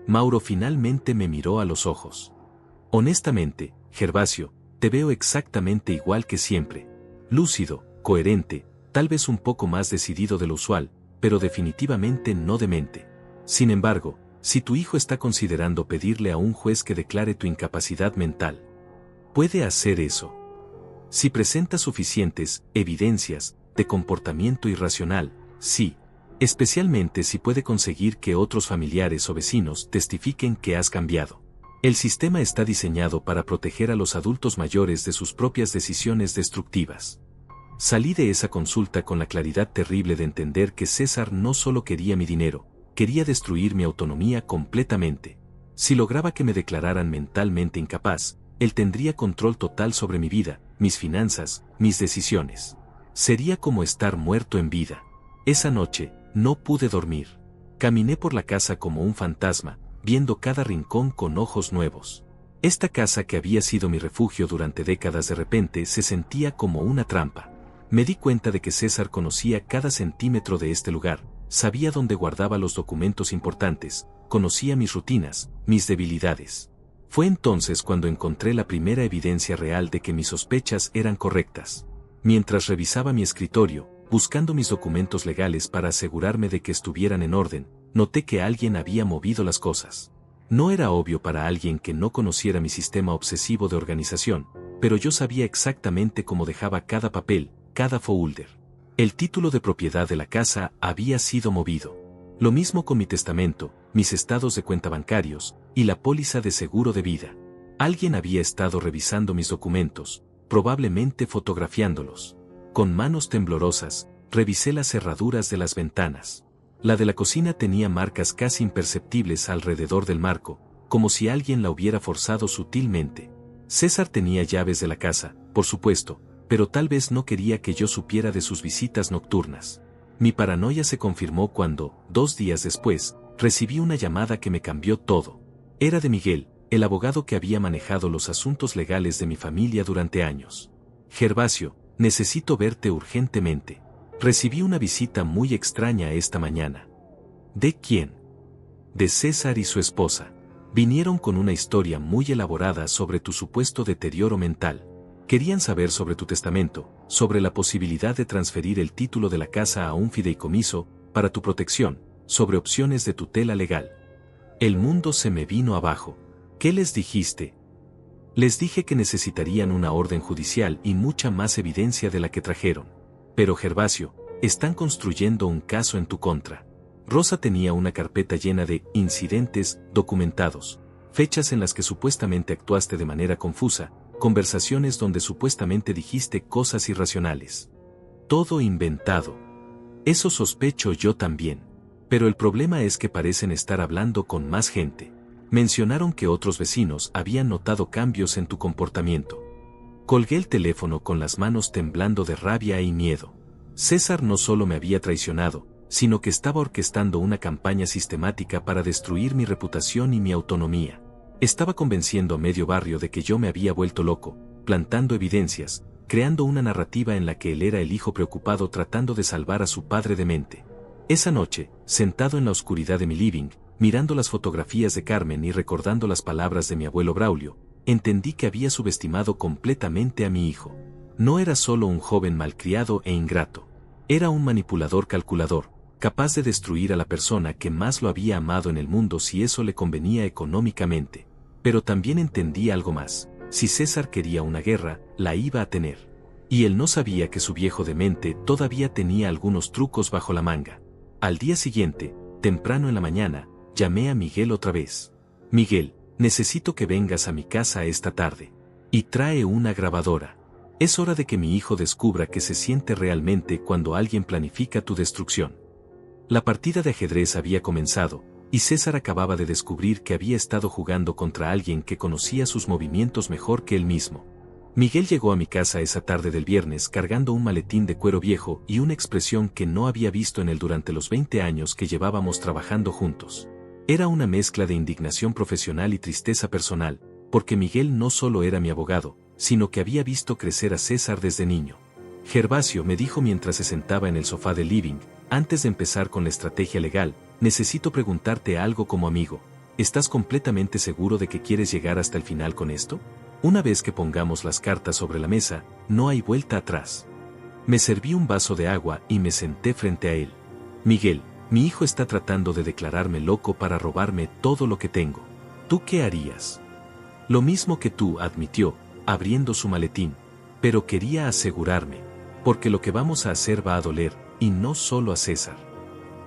Mauro finalmente me miró a los ojos. Honestamente, Gervasio, te veo exactamente igual que siempre. Lúcido, coherente, tal vez un poco más decidido de lo usual, pero definitivamente no demente. Sin embargo, si tu hijo está considerando pedirle a un juez que declare tu incapacidad mental, puede hacer eso. Si presenta suficientes evidencias de comportamiento irracional, sí, especialmente si puede conseguir que otros familiares o vecinos testifiquen que has cambiado. El sistema está diseñado para proteger a los adultos mayores de sus propias decisiones destructivas. Salí de esa consulta con la claridad terrible de entender que César no solo quería mi dinero, quería destruir mi autonomía completamente. Si lograba que me declararan mentalmente incapaz, él tendría control total sobre mi vida, mis finanzas, mis decisiones. Sería como estar muerto en vida. Esa noche, no pude dormir. Caminé por la casa como un fantasma, viendo cada rincón con ojos nuevos. Esta casa que había sido mi refugio durante décadas de repente se sentía como una trampa. Me di cuenta de que César conocía cada centímetro de este lugar, sabía dónde guardaba los documentos importantes, conocía mis rutinas, mis debilidades. Fue entonces cuando encontré la primera evidencia real de que mis sospechas eran correctas. Mientras revisaba mi escritorio, buscando mis documentos legales para asegurarme de que estuvieran en orden, noté que alguien había movido las cosas. No era obvio para alguien que no conociera mi sistema obsesivo de organización, pero yo sabía exactamente cómo dejaba cada papel, cada folder. El título de propiedad de la casa había sido movido. Lo mismo con mi testamento, mis estados de cuenta bancarios, y la póliza de seguro de vida. Alguien había estado revisando mis documentos, probablemente fotografiándolos. Con manos temblorosas, revisé las cerraduras de las ventanas. La de la cocina tenía marcas casi imperceptibles alrededor del marco, como si alguien la hubiera forzado sutilmente. César tenía llaves de la casa, por supuesto, pero tal vez no quería que yo supiera de sus visitas nocturnas. Mi paranoia se confirmó cuando, 2 días después, recibí una llamada que me cambió todo. Era de Miguel, el abogado que había manejado los asuntos legales de mi familia durante años. Gervasio, necesito verte urgentemente. Recibí una visita muy extraña esta mañana. ¿De quién? De César y su esposa. Vinieron con una historia muy elaborada sobre tu supuesto deterioro mental. Querían saber sobre tu testamento, sobre la posibilidad de transferir el título de la casa a un fideicomiso, para tu protección, sobre opciones de tutela legal. El mundo se me vino abajo. ¿Qué les dijiste? Les dije que necesitarían una orden judicial y mucha más evidencia de la que trajeron. Pero Gervasio, están construyendo un caso en tu contra. Rosa tenía una carpeta llena de incidentes documentados, fechas en las que supuestamente actuaste de manera confusa, conversaciones donde supuestamente dijiste cosas irracionales. Todo inventado. Eso sospecho yo también. Pero el problema es que parecen estar hablando con más gente. Mencionaron que otros vecinos habían notado cambios en tu comportamiento. Colgué el teléfono con las manos temblando de rabia y miedo. César no solo me había traicionado, sino que estaba orquestando una campaña sistemática para destruir mi reputación y mi autonomía. Estaba convenciendo a medio barrio de que yo me había vuelto loco, plantando evidencias, creando una narrativa en la que él era el hijo preocupado tratando de salvar a su padre demente. Esa noche, sentado en la oscuridad de mi living, mirando las fotografías de Carmen y recordando las palabras de mi abuelo Braulio, entendí que había subestimado completamente a mi hijo. No era solo un joven malcriado e ingrato. Era un manipulador calculador, capaz de destruir a la persona que más lo había amado en el mundo si eso le convenía económicamente. Pero también entendí algo más. Si César quería una guerra, la iba a tener. Y él no sabía que su viejo demente todavía tenía algunos trucos bajo la manga. Al día siguiente, temprano en la mañana, llamé a Miguel otra vez. Miguel, necesito que vengas a mi casa esta tarde. Y trae una grabadora. Es hora de que mi hijo descubra que se siente realmente cuando alguien planifica tu destrucción. La partida de ajedrez había comenzado, y César acababa de descubrir que había estado jugando contra alguien que conocía sus movimientos mejor que él mismo. Miguel llegó a mi casa esa tarde del viernes cargando un maletín de cuero viejo y una expresión que no había visto en él durante los 20 años que llevábamos trabajando juntos. Era una mezcla de indignación profesional y tristeza personal, porque Miguel no solo era mi abogado, sino que había visto crecer a César desde niño. Gervasio, me dijo mientras se sentaba en el sofá del living, antes de empezar con la estrategia legal, necesito preguntarte algo como amigo. ¿Estás completamente seguro de que quieres llegar hasta el final con esto? Una vez que pongamos las cartas sobre la mesa, no hay vuelta atrás. Me serví un vaso de agua y me senté frente a él. Miguel, mi hijo está tratando de declararme loco para robarme todo lo que tengo. ¿Tú qué harías? Lo mismo que tú, admitió, abriendo su maletín. Pero quería asegurarme, porque lo que vamos a hacer va a doler, y no solo a César.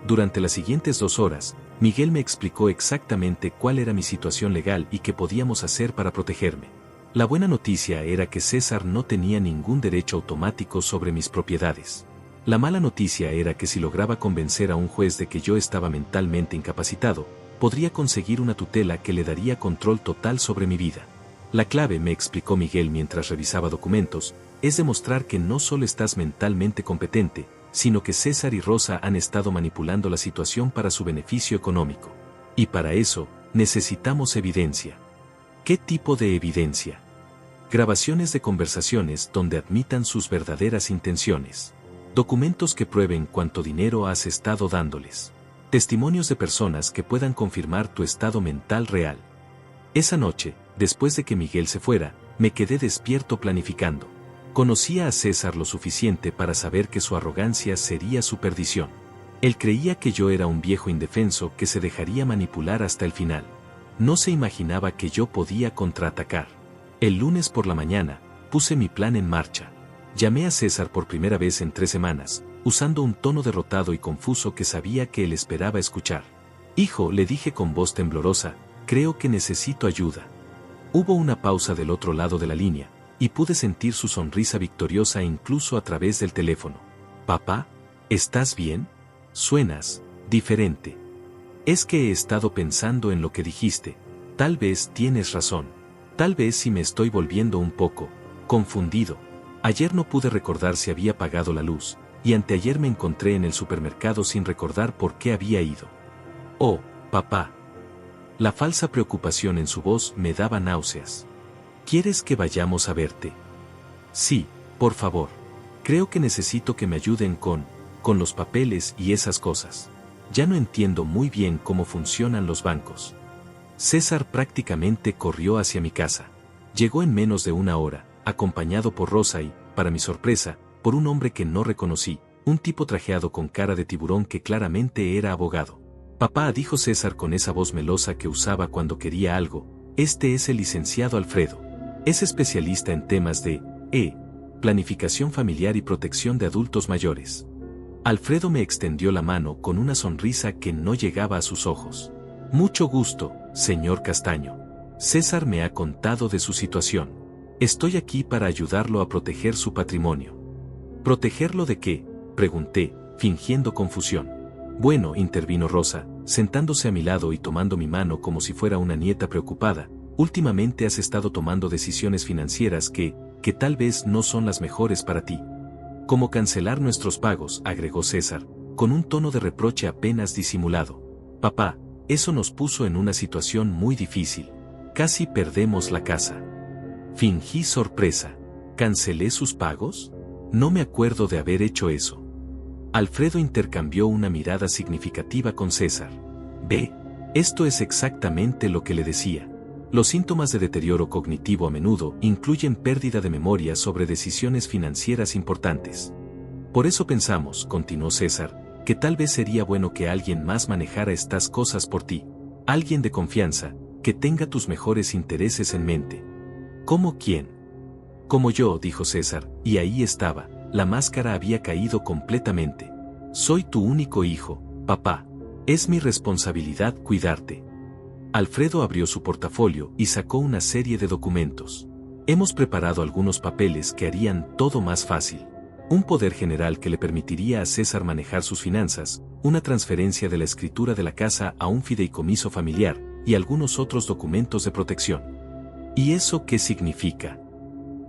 Durante las siguientes 2 horas, Miguel me explicó exactamente cuál era mi situación legal y qué podíamos hacer para protegerme. La buena noticia era que César no tenía ningún derecho automático sobre mis propiedades. La mala noticia era que si lograba convencer a un juez de que yo estaba mentalmente incapacitado, podría conseguir una tutela que le daría control total sobre mi vida. La clave, me explicó Miguel mientras revisaba documentos, es demostrar que no solo estás mentalmente competente, sino que César y Rosa han estado manipulando la situación para su beneficio económico. Y para eso, necesitamos evidencia. ¿Qué tipo de evidencia? Grabaciones de conversaciones donde admitan sus verdaderas intenciones. Documentos que prueben cuánto dinero has estado dándoles. Testimonios de personas que puedan confirmar tu estado mental real. Esa noche, después de que Miguel se fuera, me quedé despierto planificando. Conocía a César lo suficiente para saber que su arrogancia sería su perdición. Él creía que yo era un viejo indefenso que se dejaría manipular hasta el final. No se imaginaba que yo podía contraatacar. El lunes por la mañana, puse mi plan en marcha. Llamé a César por primera vez en 3 semanas, usando un tono derrotado y confuso que sabía que él esperaba escuchar. Hijo, le dije con voz temblorosa, creo que necesito ayuda. Hubo una pausa del otro lado de la línea, y pude sentir su sonrisa victoriosa incluso a través del teléfono. Papá, ¿estás bien? Suenas diferente. Es que he estado pensando en lo que dijiste. Tal vez tienes razón. Tal vez sí me estoy volviendo un poco confundido. Ayer no pude recordar si había apagado la luz, y anteayer me encontré en el supermercado sin recordar por qué había ido. Oh, papá. La falsa preocupación en su voz me daba náuseas. ¿Quieres que vayamos a verte? Sí, por favor. Creo que necesito que me ayuden con los papeles y esas cosas. Ya no entiendo muy bien cómo funcionan los bancos. César prácticamente corrió hacia mi casa. Llegó en menos de 1 hora, acompañado por Rosa y, para mi sorpresa, por un hombre que no reconocí, un tipo trajeado con cara de tiburón que claramente era abogado. Papá, dijo César con esa voz melosa que usaba cuando quería algo, este es el licenciado Alfredo. Es especialista en temas de planificación familiar y protección de adultos mayores. Alfredo me extendió la mano con una sonrisa que no llegaba a sus ojos. Mucho gusto, señor Castaño. César me ha contado de su situación. Estoy aquí para ayudarlo a proteger su patrimonio. ¿Protegerlo de qué?, pregunté, fingiendo confusión. Bueno, intervino Rosa, sentándose a mi lado y tomando mi mano como si fuera una nieta preocupada. Últimamente has estado tomando decisiones financieras que tal vez no son las mejores para ti. Como cancelar nuestros pagos, agregó César, con un tono de reproche apenas disimulado. Papá, eso nos puso en una situación muy difícil. Casi perdemos la casa. Fingí sorpresa. ¿Cancelé sus pagos? No me acuerdo de haber hecho eso. Alfredo intercambió una mirada significativa con César. Ve, esto es exactamente lo que le decía. Los síntomas de deterioro cognitivo a menudo incluyen pérdida de memoria sobre decisiones financieras importantes. Por eso pensamos, continuó César, que tal vez sería bueno que alguien más manejara estas cosas por ti. Alguien de confianza, que tenga tus mejores intereses en mente. ¿Cómo quién? Como yo, dijo César, y ahí estaba, la máscara había caído completamente. Soy tu único hijo, papá. Es mi responsabilidad cuidarte. Alfredo abrió su portafolio y sacó una serie de documentos. Hemos preparado algunos papeles que harían todo más fácil. Un poder general que le permitiría a César manejar sus finanzas, una transferencia de la escritura de la casa a un fideicomiso familiar, y algunos otros documentos de protección. ¿Y eso qué significa?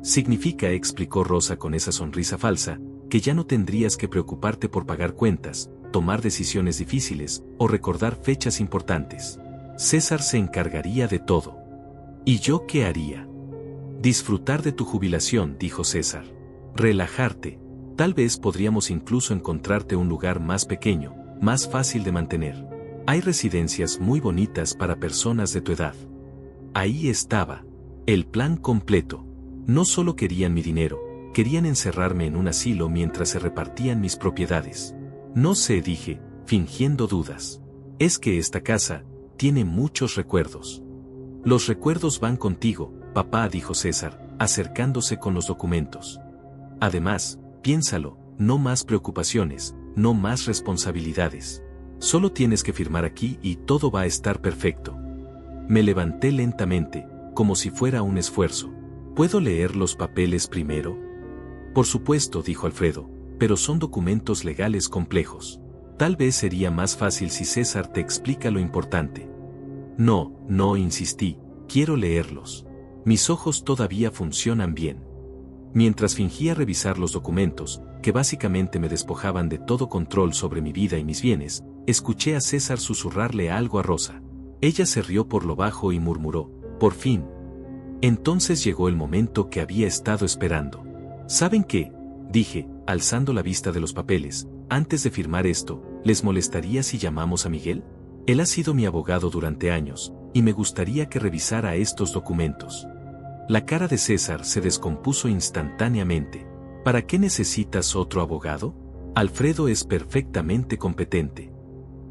Significa, explicó Rosa con esa sonrisa falsa, que ya no tendrías que preocuparte por pagar cuentas, tomar decisiones difíciles, o recordar fechas importantes. César se encargaría de todo. ¿Y yo qué haría? Disfrutar de tu jubilación, dijo César. Relajarte. Tal vez podríamos incluso encontrarte un lugar más pequeño, más fácil de mantener. Hay residencias muy bonitas para personas de tu edad. Ahí estaba. El plan completo. No solo querían mi dinero, querían encerrarme en un asilo mientras se repartían mis propiedades. No sé, dije, fingiendo dudas. Es que esta casa tiene muchos recuerdos. Los recuerdos van contigo, papá, dijo César, acercándose con los documentos. Además, piénsalo, no más preocupaciones, no más responsabilidades. Solo tienes que firmar aquí y todo va a estar perfecto. Me levanté lentamente, como si fuera un esfuerzo. ¿Puedo leer los papeles primero? Por supuesto, dijo Alfredo, pero son documentos legales complejos. Tal vez sería más fácil si César te explica lo importante. No, insistí, quiero leerlos. Mis ojos todavía funcionan bien. Mientras fingía revisar los documentos, que básicamente me despojaban de todo control sobre mi vida y mis bienes, escuché a César susurrarle algo a Rosa. Ella se rió por lo bajo y murmuró, «Por fin». Entonces llegó el momento que había estado esperando. ¿Saben qué?, dije, alzando la vista de los papeles. Antes de firmar esto, ¿les molestaría si llamamos a Miguel? Él ha sido mi abogado durante años, y me gustaría que revisara estos documentos. La cara de César se descompuso instantáneamente. ¿Para qué necesitas otro abogado? Alfredo es perfectamente competente.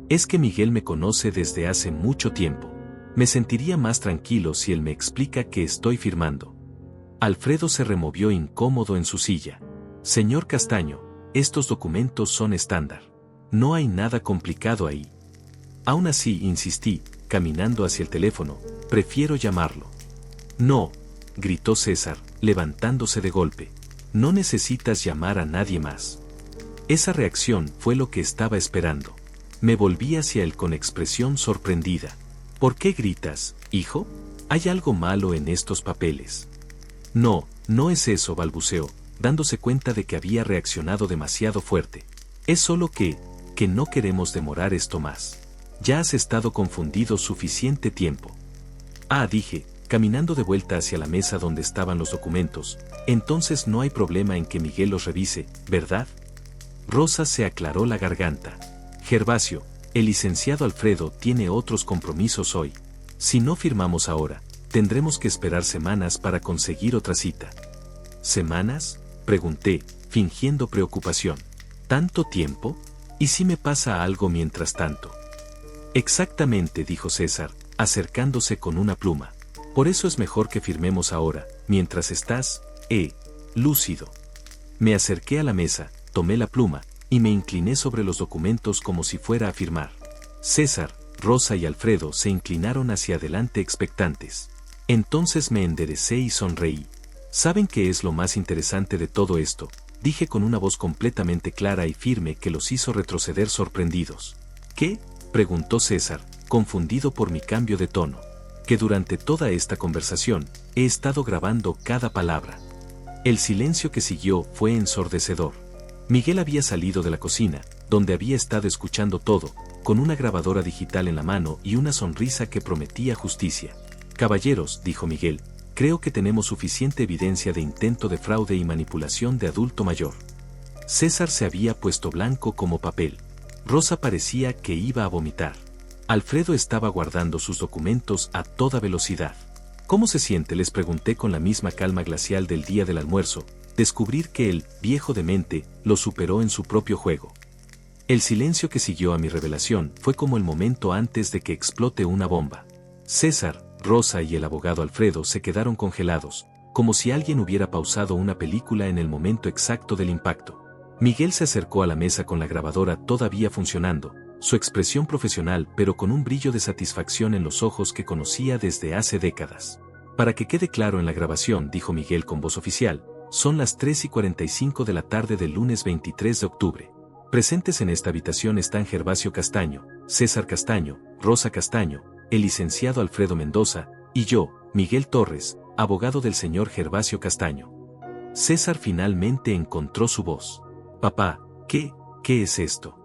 Es que Miguel me conoce desde hace mucho tiempo. Me sentiría más tranquilo si él me explica qué estoy firmando. Alfredo se removió incómodo en su silla. Señor Castaño, estos documentos son estándar. No hay nada complicado ahí. Aún así, insistí, caminando hacia el teléfono, prefiero llamarlo. No, gritó César, levantándose de golpe. No necesitas llamar a nadie más. Esa reacción fue lo que estaba esperando. Me volví hacia él con expresión sorprendida. ¿Por qué gritas, hijo? ¿Hay algo malo en estos papeles? No, no es eso, balbuceó, dándose cuenta de que había reaccionado demasiado fuerte. Es solo que no queremos demorar esto más. Ya has estado confundido suficiente tiempo. Ah, dije, caminando de vuelta hacia la mesa donde estaban los documentos. Entonces no hay problema en que Miguel los revise, ¿verdad? Rosa se aclaró la garganta. Gervasio, el licenciado Alfredo tiene otros compromisos hoy. Si no firmamos ahora, tendremos que esperar semanas para conseguir otra cita. ¿Semanas?, pregunté, fingiendo preocupación. ¿Tanto tiempo? ¿Y si me pasa algo mientras tanto? Exactamente, dijo César, acercándose con una pluma. Por eso es mejor que firmemos ahora, mientras estás, lúcido. Me acerqué a la mesa, tomé la pluma, y me incliné sobre los documentos como si fuera a firmar. César, Rosa y Alfredo se inclinaron hacia adelante expectantes. Entonces me enderecé y sonreí. ¿Saben qué es lo más interesante de todo esto?, dije con una voz completamente clara y firme que los hizo retroceder sorprendidos. ¿Qué?, preguntó César, confundido por mi cambio de tono. Que durante toda esta conversación, he estado grabando cada palabra. El silencio que siguió fue ensordecedor. Miguel había salido de la cocina, donde había estado escuchando todo, con una grabadora digital en la mano y una sonrisa que prometía justicia. Caballeros, dijo Miguel, creo que tenemos suficiente evidencia de intento de fraude y manipulación de adulto mayor. César se había puesto blanco como papel. Rosa parecía que iba a vomitar. Alfredo estaba guardando sus documentos a toda velocidad. ¿Cómo se siente?, les pregunté con la misma calma glacial del día del almuerzo, descubrir que el viejo demente lo superó en su propio juego. El silencio que siguió a mi revelación fue como el momento antes de que explote una bomba. César, Rosa y el abogado Alfredo se quedaron congelados, como si alguien hubiera pausado una película en el momento exacto del impacto. Miguel se acercó a la mesa con la grabadora todavía funcionando, su expresión profesional pero con un brillo de satisfacción en los ojos que conocía desde hace décadas. Para que quede claro en la grabación, dijo Miguel con voz oficial, son las 3:45 de la tarde del lunes 23 de octubre. Presentes en esta habitación están Gervasio Castaño, César Castaño, Rosa Castaño, el licenciado Alfredo Mendoza, y yo, Miguel Torres, abogado del señor Gervasio Castaño. César finalmente encontró su voz. Papá, ¿qué es esto?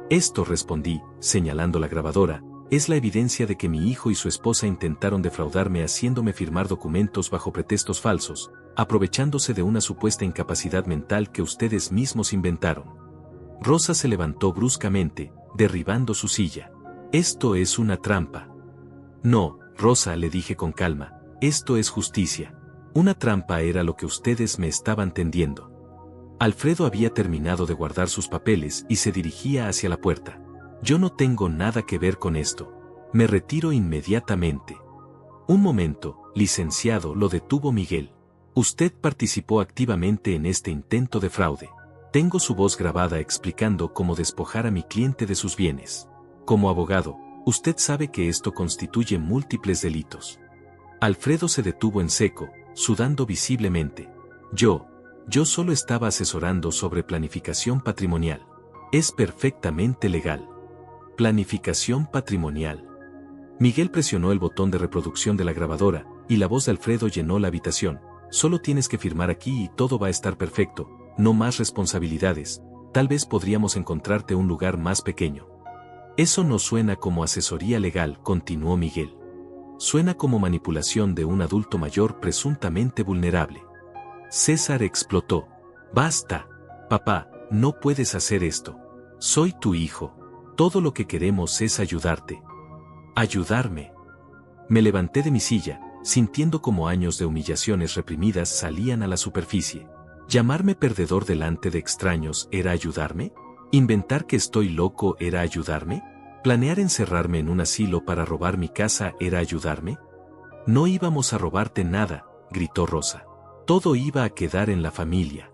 Esto, respondí, señalando la grabadora, es la evidencia de que mi hijo y su esposa intentaron defraudarme haciéndome firmar documentos bajo pretextos falsos, aprovechándose de una supuesta incapacidad mental que ustedes mismos inventaron. Rosa se levantó bruscamente, derribando su silla. Esto es una trampa. No, Rosa, le dije con calma, esto es justicia. Una trampa era lo que ustedes me estaban tendiendo. Alfredo había terminado de guardar sus papeles y se dirigía hacia la puerta. Yo no tengo nada que ver con esto. Me retiro inmediatamente. Un momento, licenciado, lo detuvo Miguel. Usted participó activamente en este intento de fraude. Tengo su voz grabada explicando cómo despojar a mi cliente de sus bienes. Como abogado, usted sabe que esto constituye múltiples delitos. Alfredo se detuvo en seco, sudando visiblemente. Yo solo estaba asesorando sobre planificación patrimonial. Es perfectamente legal. Planificación patrimonial. Miguel presionó el botón de reproducción de la grabadora, y la voz de Alfredo llenó la habitación. Solo tienes que firmar aquí y todo va a estar perfecto. no más responsabilidades, tal vez podríamos encontrarte un lugar más pequeño. Eso no suena como asesoría legal, continuó Miguel. Suena como manipulación de un adulto mayor presuntamente vulnerable. César explotó. Basta. Papá, no puedes hacer esto. Soy tu hijo. Todo lo que queremos es ayudarte. ¿Ayudarme? Me levanté de mi silla, sintiendo como años de humillaciones reprimidas salían a la superficie. ¿Llamarme perdedor delante de extraños era ayudarme? ¿Inventar que estoy loco era ayudarme? ¿Planear encerrarme en un asilo para robar mi casa era ayudarme? No íbamos a robarte nada, gritó Rosa. Todo iba a quedar en la familia.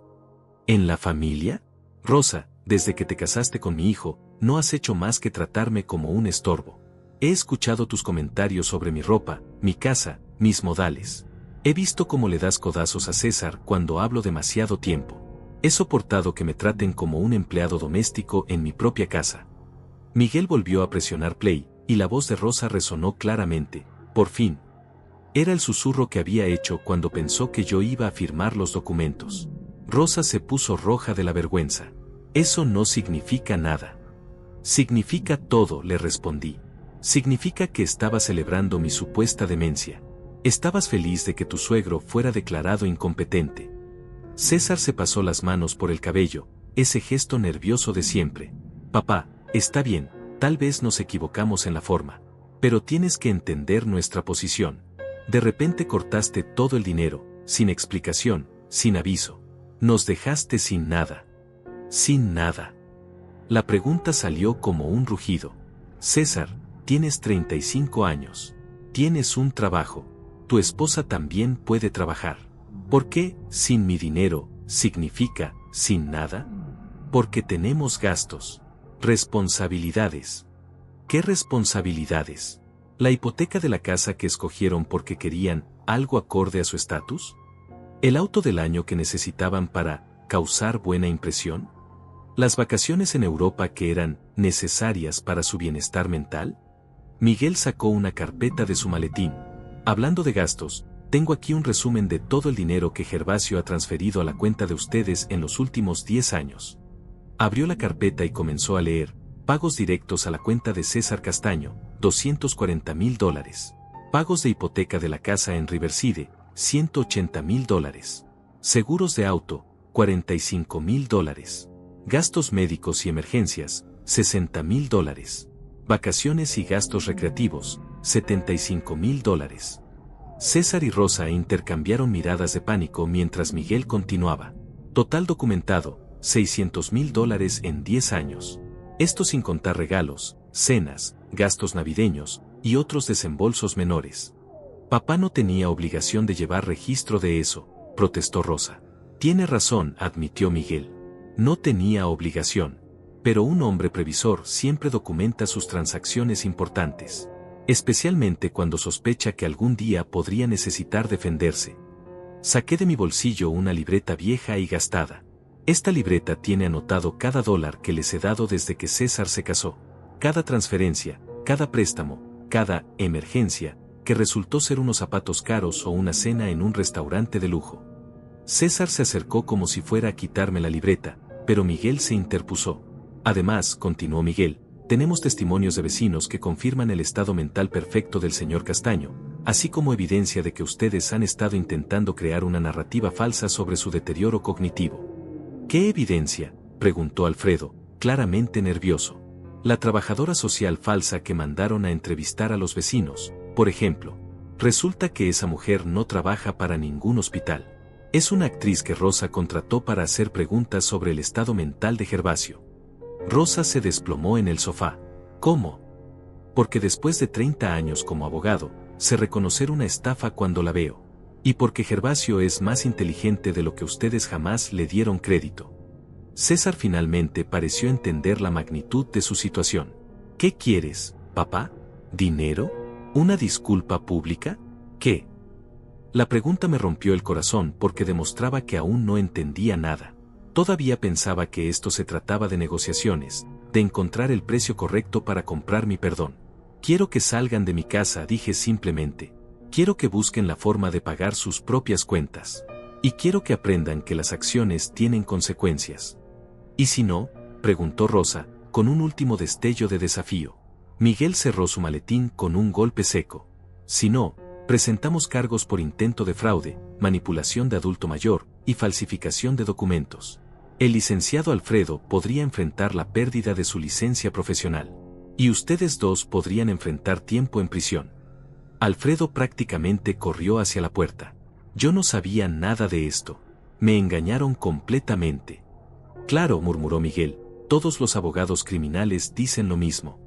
¿En la familia? Rosa, desde que te casaste con mi hijo, no has hecho más que tratarme como un estorbo. He escuchado tus comentarios sobre mi ropa, mi casa, mis modales. He visto cómo le das codazos a César cuando hablo demasiado tiempo. He soportado que me traten como un empleado doméstico en mi propia casa. Miguel volvió a presionar play, y la voz de Rosa resonó claramente. Por fin. Era el susurro que había hecho cuando pensó que yo iba a firmar los documentos. Rosa se puso roja de la vergüenza. Eso no significa nada. Significa todo, le respondí. Significa que estaba celebrando mi supuesta demencia. Estabas feliz de que tu suegro fuera declarado incompetente. César se pasó las manos por el cabello, ese gesto nervioso de siempre. Papá, está bien, tal vez nos equivocamos en la forma, pero tienes que entender nuestra posición. De repente cortaste todo el dinero, sin explicación, sin aviso. Nos dejaste sin nada. Sin nada. La pregunta salió como un rugido. César, tienes 35 años. Tienes un trabajo. Tu esposa también puede trabajar. ¿Por qué, sin mi dinero, significa, sin nada? Porque tenemos gastos. Responsabilidades. ¿Qué responsabilidades? ¿La hipoteca de la casa que escogieron porque querían algo acorde a su estatus? ¿El auto del año que necesitaban para causar buena impresión? ¿Las vacaciones en Europa que eran necesarias para su bienestar mental? Miguel sacó una carpeta de su maletín. Hablando de gastos, tengo aquí un resumen de todo el dinero que Gervasio ha transferido a la cuenta de ustedes en los últimos 10 años. Abrió la carpeta y comenzó a leer. Pagos directos a la cuenta de César Castaño, $240,000. Pagos de hipoteca de la casa en Riverside, $180,000. Seguros de auto, $45,000. Gastos médicos y emergencias, $60,000. Vacaciones y gastos recreativos, $75,000. César y Rosa intercambiaron miradas de pánico mientras Miguel continuaba. Total documentado, $600,000 en 10 años. Esto sin contar regalos, cenas, gastos navideños y otros desembolsos menores. Papá no tenía obligación de llevar registro de eso, protestó Rosa. Tiene razón, admitió Miguel. No tenía obligación. Pero un hombre previsor siempre documenta sus transacciones importantes. Especialmente cuando sospecha que algún día podría necesitar defenderse. Saqué de mi bolsillo una libreta vieja y gastada. Esta libreta tiene anotado cada dólar que les he dado desde que César se casó. Cada transferencia, cada préstamo, cada emergencia, que resultó ser unos zapatos caros o una cena en un restaurante de lujo. César se acercó como si fuera a quitarme la libreta, pero Miguel se interpuso. Además, continuó Miguel, tenemos testimonios de vecinos que confirman el estado mental perfecto del señor Castaño, así como evidencia de que ustedes han estado intentando crear una narrativa falsa sobre su deterioro cognitivo. ¿Qué evidencia?, preguntó Alfredo, claramente nervioso. La trabajadora social falsa que mandaron a entrevistar a los vecinos, por ejemplo. Resulta que esa mujer no trabaja para ningún hospital. Es una actriz que Rosa contrató para hacer preguntas sobre el estado mental de Gervasio. Rosa se desplomó en el sofá. ¿Cómo? Porque después de 30 años como abogado, sé reconocer una estafa cuando la veo. Y porque Gervasio es más inteligente de lo que ustedes jamás le dieron crédito. César finalmente pareció entender la magnitud de su situación. ¿Qué quieres, papá? ¿Dinero? ¿Una disculpa pública? ¿Qué? La pregunta me rompió el corazón porque demostraba que aún no entendía nada. Todavía pensaba que esto se trataba de negociaciones, de encontrar el precio correcto para comprar mi perdón. Quiero que salgan de mi casa, dije simplemente. Quiero que busquen la forma de pagar sus propias cuentas. Y quiero que aprendan que las acciones tienen consecuencias. ¿Y si no?, preguntó Rosa, con un último destello de desafío. Miguel cerró su maletín con un golpe seco. Si no, presentamos cargos por intento de fraude, manipulación de adulto mayor y falsificación de documentos. El licenciado Alfredo podría enfrentar la pérdida de su licencia profesional. Y ustedes dos podrían enfrentar tiempo en prisión. Alfredo prácticamente corrió hacia la puerta. Yo no sabía nada de esto. Me engañaron completamente. Claro, murmuró Miguel, todos los abogados criminales dicen lo mismo.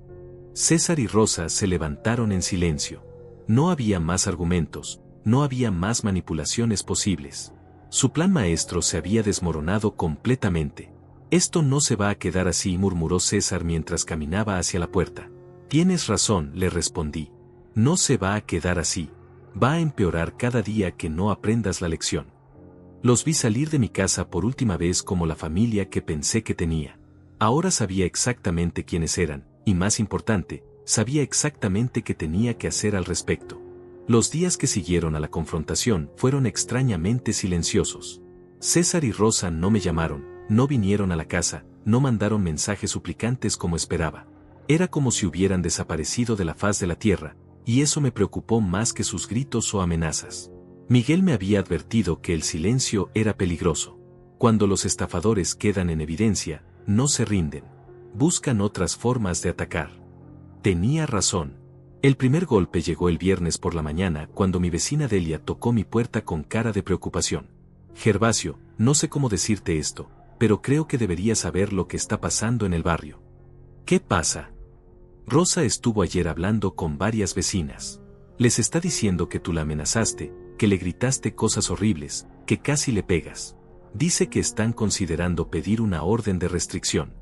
César y Rosa se levantaron en silencio. No había más argumentos, no había más manipulaciones posibles. Su plan maestro se había desmoronado completamente. Esto no se va a quedar así, murmuró César mientras caminaba hacia la puerta. Tienes razón, le respondí. No se va a quedar así. Va a empeorar cada día que no aprendas la lección. Los vi salir de mi casa por última vez como la familia que pensé que tenía. Ahora sabía exactamente quiénes eran, y más importante, sabía exactamente qué tenía que hacer al respecto. Los días que siguieron a la confrontación fueron extrañamente silenciosos. César y Rosa no me llamaron, no vinieron a la casa, no mandaron mensajes suplicantes como esperaba. Era como si hubieran desaparecido de la faz de la tierra, y eso me preocupó más que sus gritos o amenazas. Miguel me había advertido que el silencio era peligroso. Cuando los estafadores quedan en evidencia, no se rinden. Buscan otras formas de atacar. Tenía razón. El primer golpe llegó el viernes por la mañana cuando mi vecina Delia tocó mi puerta con cara de preocupación. Gervasio, no sé cómo decirte esto, pero creo que deberías saber lo que está pasando en el barrio. ¿Qué pasa? Rosa estuvo ayer hablando con varias vecinas. Les está diciendo que tú la amenazaste, que le gritaste cosas horribles, que casi le pegas. Dice que están considerando pedir una orden de restricción.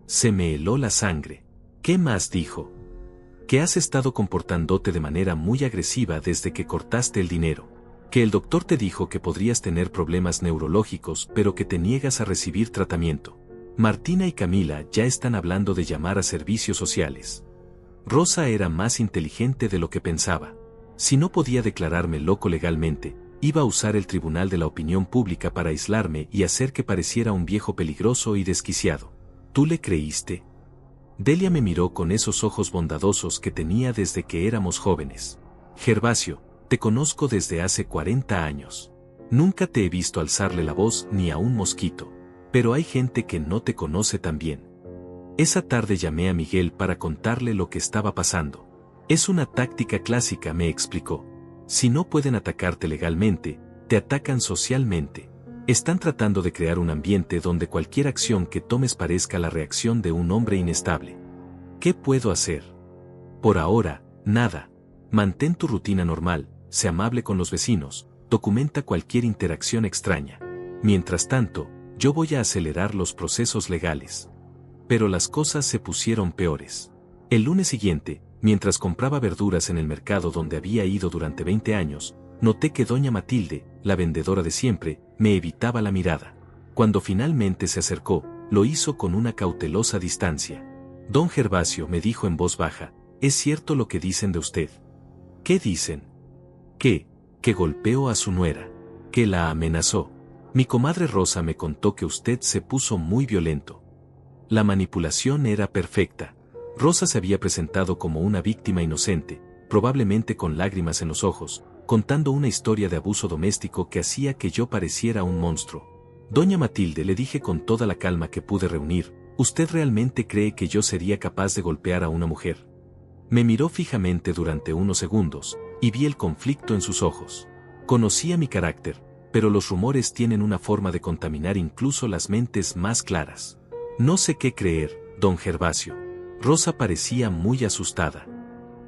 Se me heló la sangre. ¿Qué más dijo? Que has estado comportándote de manera muy agresiva desde que cortaste el dinero. Que el doctor te dijo que podrías tener problemas neurológicos pero que te niegas a recibir tratamiento. Martina y Camila ya están hablando de llamar a servicios sociales. Rosa era más inteligente de lo que pensaba. Si no podía declararme loco legalmente, iba a usar el tribunal de la opinión pública para aislarme y hacer que pareciera un viejo peligroso y desquiciado. ¿Tú le creíste? Delia me miró con esos ojos bondadosos que tenía desde que éramos jóvenes. Gervasio, te conozco desde hace 40 años. Nunca te he visto alzarle la voz ni a un mosquito. Pero hay gente que no te conoce tan bien. Esa tarde llamé a Miguel para contarle lo que estaba pasando. Es una táctica clásica, me explicó. Si no pueden atacarte legalmente, te atacan socialmente. Están tratando de crear un ambiente donde cualquier acción que tomes parezca la reacción de un hombre inestable. ¿Qué puedo hacer? Por ahora, nada. Mantén tu rutina normal, sé amable con los vecinos, documenta cualquier interacción extraña. Mientras tanto, yo voy a acelerar los procesos legales. Pero las cosas se pusieron peores. El lunes siguiente, mientras compraba verduras en el mercado donde había ido durante 20 años, noté que doña Matilde, la vendedora de siempre, me evitaba la mirada. Cuando finalmente se acercó, lo hizo con una cautelosa distancia. Don Gervasio, me dijo en voz baja, ¿es cierto lo que dicen de usted? ¿Qué dicen? Que golpeó a su nuera, que la amenazó. Mi comadre Rosa me contó que usted se puso muy violento. La manipulación era perfecta. Rosa se había presentado como una víctima inocente, probablemente con lágrimas en los ojos, contando una historia de abuso doméstico que hacía que yo pareciera un monstruo. Doña Matilde, le dije con toda la calma que pude reunir, ¿usted realmente cree que yo sería capaz de golpear a una mujer? Me miró fijamente durante unos segundos, y vi el conflicto en sus ojos. Conocía mi carácter, pero los rumores tienen una forma de contaminar incluso las mentes más claras. No sé qué creer, don Gervasio. Rosa parecía muy asustada.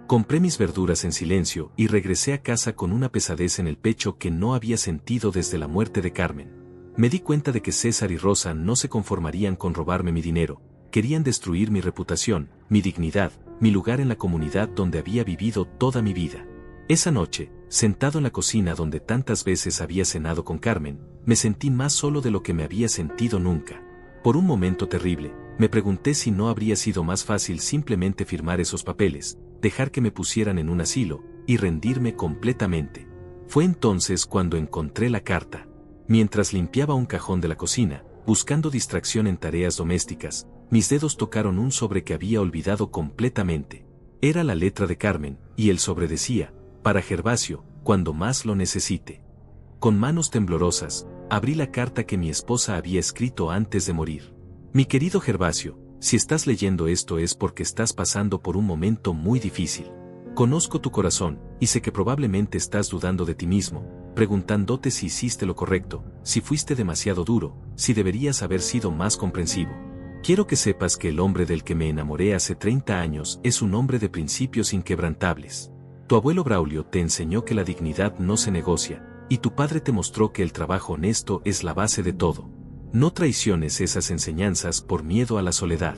Compré mis verduras en silencio y regresé a casa con una pesadez en el pecho que no había sentido desde la muerte de Carmen. Me di cuenta de que César y Rosa no se conformarían con robarme mi dinero, querían destruir mi reputación, mi dignidad, mi lugar en la comunidad donde había vivido toda mi vida. Esa noche, sentado en la cocina donde tantas veces había cenado con Carmen, me sentí más solo de lo que me había sentido nunca. Por un momento terrible, me pregunté si no habría sido más fácil simplemente firmar esos papeles, dejar que me pusieran en un asilo, y rendirme completamente. Fue entonces cuando encontré la carta. Mientras limpiaba un cajón de la cocina, buscando distracción en tareas domésticas, mis dedos tocaron un sobre que había olvidado completamente. Era la letra de Carmen, y el sobre decía, para Gervasio, cuando más lo necesite. Con manos temblorosas, abrí la carta que mi esposa había escrito antes de morir. Mi querido Gervasio, si estás leyendo esto es porque estás pasando por un momento muy difícil. Conozco tu corazón, y sé que probablemente estás dudando de ti mismo, preguntándote si hiciste lo correcto, si fuiste demasiado duro, si deberías haber sido más comprensivo. Quiero que sepas que el hombre del que me enamoré hace 30 años es un hombre de principios inquebrantables. Tu abuelo Braulio te enseñó que la dignidad no se negocia, y tu padre te mostró que el trabajo honesto es la base de todo. No traiciones esas enseñanzas por miedo a la soledad.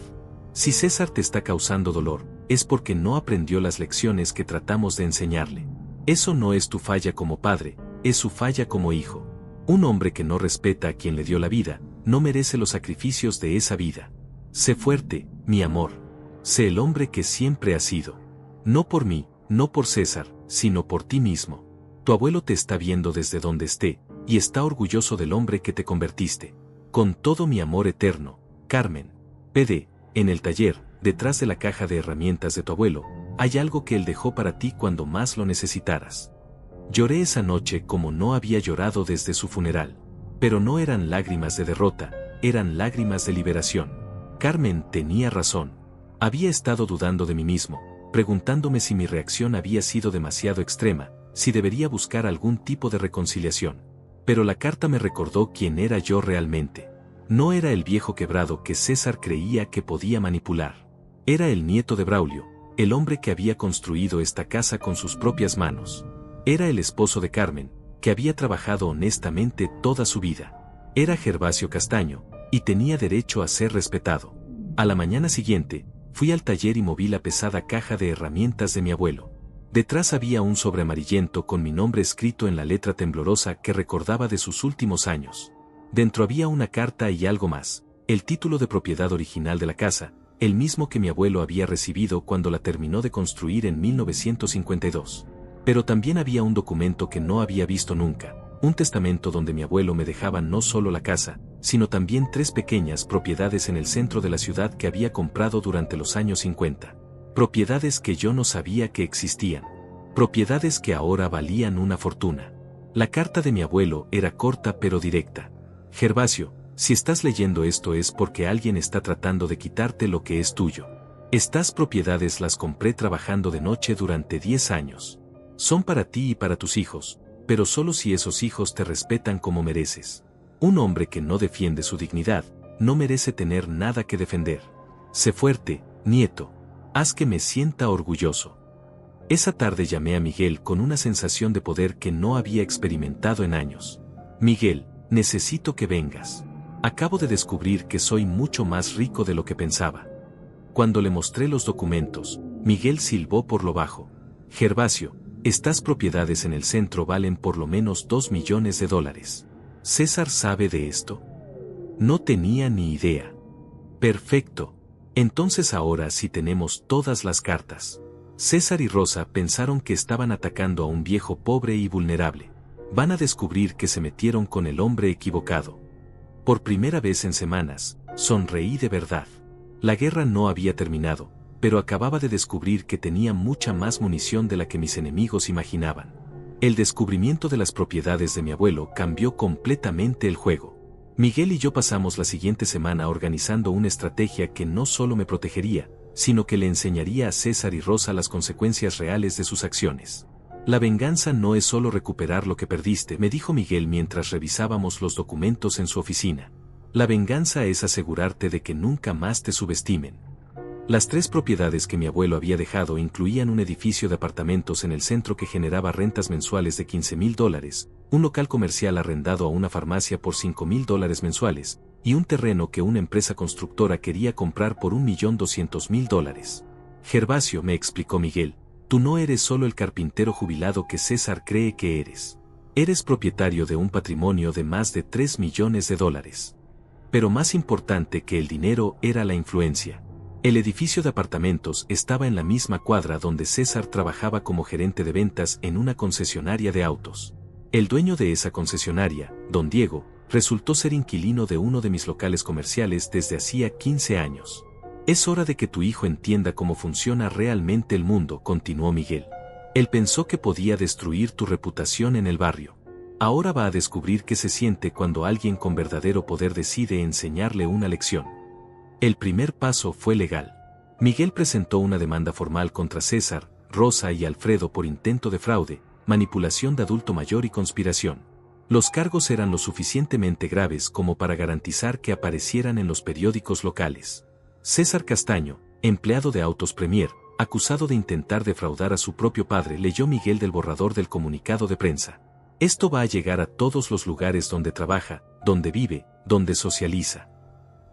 Si César te está causando dolor, es porque no aprendió las lecciones que tratamos de enseñarle. Eso no es tu falla como padre, es su falla como hijo. Un hombre que no respeta a quien le dio la vida, no merece los sacrificios de esa vida. Sé fuerte, mi amor. Sé el hombre que siempre has sido. No por mí, no por César, sino por ti mismo. Tu abuelo te está viendo desde donde esté, y está orgulloso del hombre que te convertiste. Con todo mi amor eterno, Carmen. PD, en el taller, detrás de la caja de herramientas de tu abuelo, hay algo que él dejó para ti cuando más lo necesitaras. Lloré esa noche como no había llorado desde su funeral. Pero no eran lágrimas de derrota, eran lágrimas de liberación. Carmen tenía razón. Había estado dudando de mí mismo, preguntándome si mi reacción había sido demasiado extrema, si debería buscar algún tipo de reconciliación. Pero la carta me recordó quién era yo realmente. No era el viejo quebrado que César creía que podía manipular. Era el nieto de Braulio, el hombre que había construido esta casa con sus propias manos. Era el esposo de Carmen, que había trabajado honestamente toda su vida. Era Gervasio Castaño, y tenía derecho a ser respetado. A la mañana siguiente, fui al taller y moví la pesada caja de herramientas de mi abuelo. Detrás había un sobre amarillento con mi nombre escrito en la letra temblorosa que recordaba de sus últimos años. Dentro había una carta y algo más, el título de propiedad original de la casa, el mismo que mi abuelo había recibido cuando la terminó de construir en 1952. Pero también había un documento que no había visto nunca, un testamento donde mi abuelo me dejaba no solo la casa, sino también 3 pequeñas propiedades en el centro de la ciudad que había comprado durante los años 50. Propiedades que yo no sabía que existían. Propiedades que ahora valían una fortuna. La carta de mi abuelo era corta pero directa. Gervasio, si estás leyendo esto es porque alguien está tratando de quitarte lo que es tuyo. Estas propiedades las compré trabajando de noche durante 10 años. Son para ti y para tus hijos, pero solo si esos hijos te respetan como mereces. Un hombre que no defiende su dignidad, no merece tener nada que defender. Sé fuerte, nieto. Haz que me sienta orgulloso. Esa tarde llamé a Miguel con una sensación de poder que no había experimentado en años. Miguel, necesito que vengas. Acabo de descubrir que soy mucho más rico de lo que pensaba. Cuando le mostré los documentos, Miguel silbó por lo bajo. Gervasio, estas propiedades en el centro valen por lo menos $2 millones. ¿César sabe de esto? No tenía ni idea. Perfecto. Entonces ahora sí tenemos todas las cartas. César y Rosa pensaron que estaban atacando a un viejo pobre y vulnerable. Van a descubrir que se metieron con el hombre equivocado. Por primera vez en semanas, sonreí de verdad. La guerra no había terminado, pero acababa de descubrir que tenía mucha más munición de la que mis enemigos imaginaban. El descubrimiento de las propiedades de mi abuelo cambió completamente el juego. Miguel y yo pasamos la siguiente semana organizando una estrategia que no solo me protegería, sino que le enseñaría a César y Rosa las consecuencias reales de sus acciones. La venganza no es solo recuperar lo que perdiste, me dijo Miguel mientras revisábamos los documentos en su oficina. La venganza es asegurarte de que nunca más te subestimen. Las 3 propiedades que mi abuelo había dejado incluían un edificio de apartamentos en el centro que generaba rentas mensuales de $15,000, un local comercial arrendado a una farmacia por $5,000 mensuales, y un terreno que una empresa constructora quería comprar por $1,200,000. Gervasio, me explicó Miguel, tú no eres solo el carpintero jubilado que César cree que eres. Eres propietario de un patrimonio de más de $3 millones. Pero más importante que el dinero era la influencia. El edificio de apartamentos estaba en la misma cuadra donde César trabajaba como gerente de ventas en una concesionaria de autos. El dueño de esa concesionaria, don Diego, resultó ser inquilino de uno de mis locales comerciales desde hacía 15 años. Es hora de que tu hijo entienda cómo funciona realmente el mundo, continuó Miguel. Él pensó que podía destruir tu reputación en el barrio. Ahora va a descubrir qué se siente cuando alguien con verdadero poder decide enseñarle una lección. El primer paso fue legal. Miguel presentó una demanda formal contra César, Rosa y Alfredo por intento de fraude, manipulación de adulto mayor y conspiración. Los cargos eran lo suficientemente graves como para garantizar que aparecieran en los periódicos locales. César Castaño, empleado de Autos Premier, acusado de intentar defraudar a su propio padre, leyó Miguel del borrador del comunicado de prensa. Esto va a llegar a todos los lugares donde trabaja, donde vive, donde socializa.